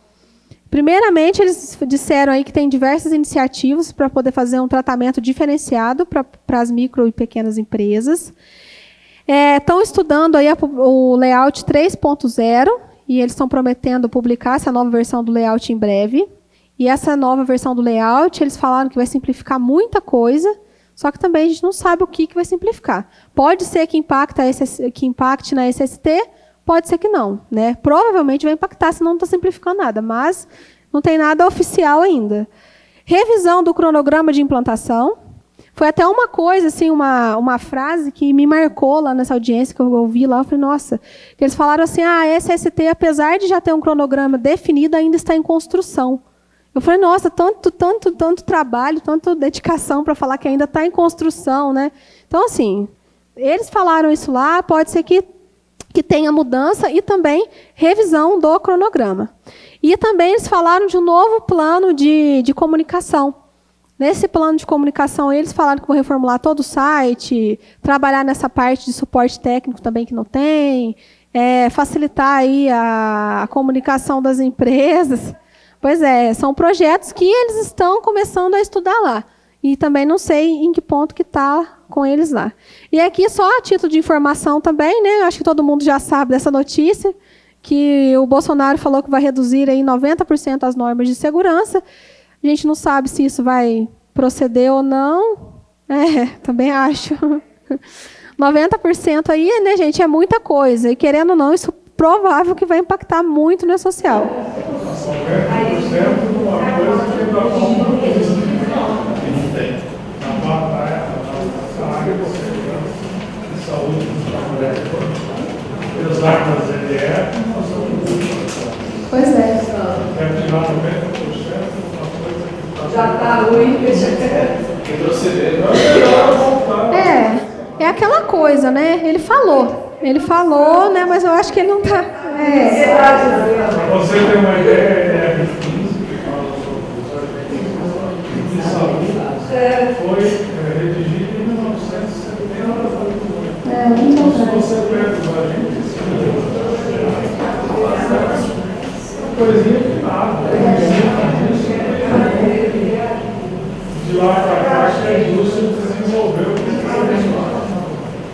Primeiramente, eles disseram aí que tem diversas iniciativas para poder fazer um tratamento diferenciado para as micro e pequenas empresas. Estão estudando aí o layout 3.0 e eles estão prometendo publicar essa nova versão do layout em breve. E essa nova versão do layout, eles falaram que vai simplificar muita coisa, só que também a gente não sabe o que vai simplificar. Pode ser que impacte na SST, pode ser que não, né? Provavelmente vai impactar, senão não está simplificando nada, mas não tem nada oficial ainda. Revisão do cronograma de implantação. Foi até uma coisa, assim, uma frase que me marcou lá nessa audiência que eu ouvi lá. Eu falei, nossa, que eles falaram assim, a SST, apesar de já ter um cronograma definido, ainda está em construção. Eu falei, nossa, tanto trabalho, tanta dedicação para falar que ainda está em construção, né? Então, assim, eles falaram isso lá, pode ser que tenha mudança e também revisão do cronograma. E também eles falaram de um novo plano de comunicação. Nesse plano de comunicação, eles falaram que vão reformular todo o site, trabalhar nessa parte de suporte técnico também que não tem, facilitar aí a comunicação das empresas. Pois são projetos que eles estão começando a estudar lá. E também não sei em que ponto que está com eles lá. E aqui, só a título de informação também, né? Acho que todo mundo já sabe dessa notícia, que o Bolsonaro falou que vai reduzir em 90% as normas de segurança. A gente não sabe se isso vai proceder ou não. Também acho. 90% aí, né, gente, é muita coisa. E querendo ou não, isso é provável que vai impactar muito no social. 90% de uma coisa que ainda falta na área de segurança e saúde dos trabalhadores. Apesar das EDF, nós somos... Pois é. Deve tirar 90%, uma coisa que está... Já está ruim. É aquela coisa, né? Ele falou, né? Mas eu acho que ele não está... Para você ter uma ideia, a EF15, que fala sobre os artigos de saúde, foi redigida em 1970. Então, se você pega os agentes, coisinha que nada. De lá para cá, acho que a indústria desenvolveu.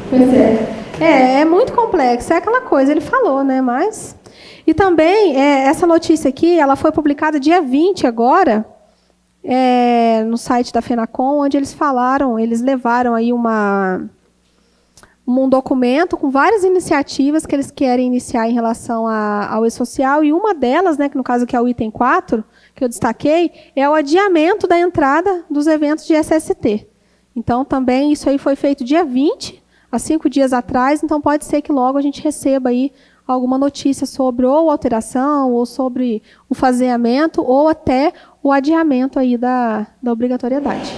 Pois é muito complexo, é aquela coisa, ele falou, né? Mas... E também, essa notícia aqui, ela foi publicada dia 20 agora, no site da FENACOM, onde eles levaram aí um documento com várias iniciativas que eles querem iniciar em relação ao E-Social, e uma delas, né, que no caso aqui é o item 4, que eu destaquei, é o adiamento da entrada dos eventos de SST. Então, também, isso aí foi feito dia 20, há 5 dias atrás, então pode ser que logo a gente receba aí alguma notícia sobre ou alteração, ou sobre o faseamento, ou até o adiamento aí da obrigatoriedade.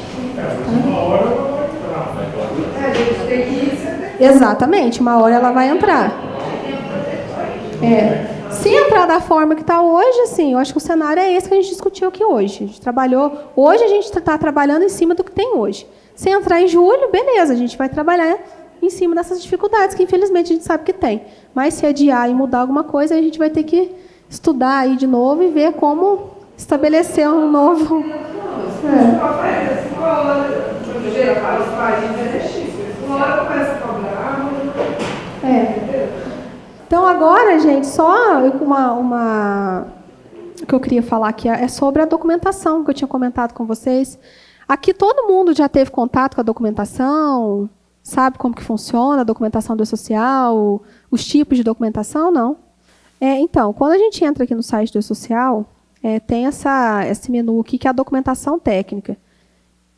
Uma hora ela vai entrar. A gente tem que... Exatamente, uma hora ela vai entrar. Se entrar da forma que está hoje, assim, eu acho que o cenário é esse que a gente discutiu aqui hoje. A gente trabalhou, hoje a gente está trabalhando em cima do que tem hoje. Se entrar em julho, beleza, a gente vai trabalhar em cima dessas dificuldades, que infelizmente a gente sabe que tem. Mas se adiar e mudar alguma coisa, a gente vai ter que estudar aí de novo e ver como estabelecer um novo... Então, agora, gente, só uma que eu queria falar aqui é sobre a documentação que eu tinha comentado com vocês. Aqui todo mundo já teve contato com a documentação, sabe como que funciona a documentação do E-Social, os tipos de documentação, não? Então, quando a gente entra aqui no site do E-Social, tem esse menu aqui que é a documentação técnica.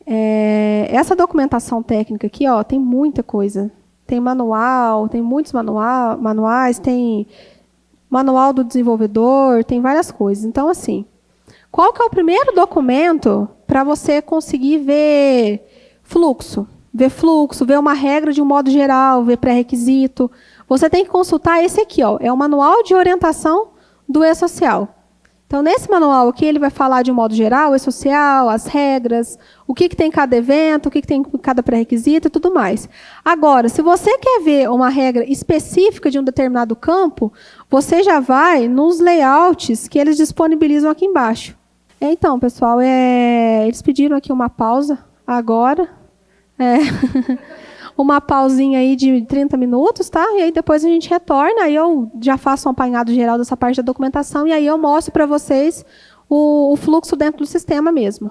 Essa documentação técnica aqui, ó, tem muita coisa. Tem manual, tem muitos manuais, tem manual do desenvolvedor, tem várias coisas. Então, assim, qual que é o primeiro documento para você conseguir ver fluxo? Ver uma regra de um modo geral, ver pré-requisito. Você tem que consultar esse aqui, ó, é o manual de orientação do E-Social. Então, nesse manual aqui, ele vai falar de um modo geral, E-Social, as regras, o que tem em cada evento, o que tem em cada pré-requisito e tudo mais. Agora, se você quer ver uma regra específica de um determinado campo, você já vai nos layouts que eles disponibilizam aqui embaixo. Então, pessoal, eles pediram aqui uma pausa agora. Uma pausinha aí de 30 minutos, tá? E aí depois a gente retorna, aí eu já faço um apanhado geral dessa parte da documentação e aí eu mostro para vocês o fluxo dentro do sistema mesmo.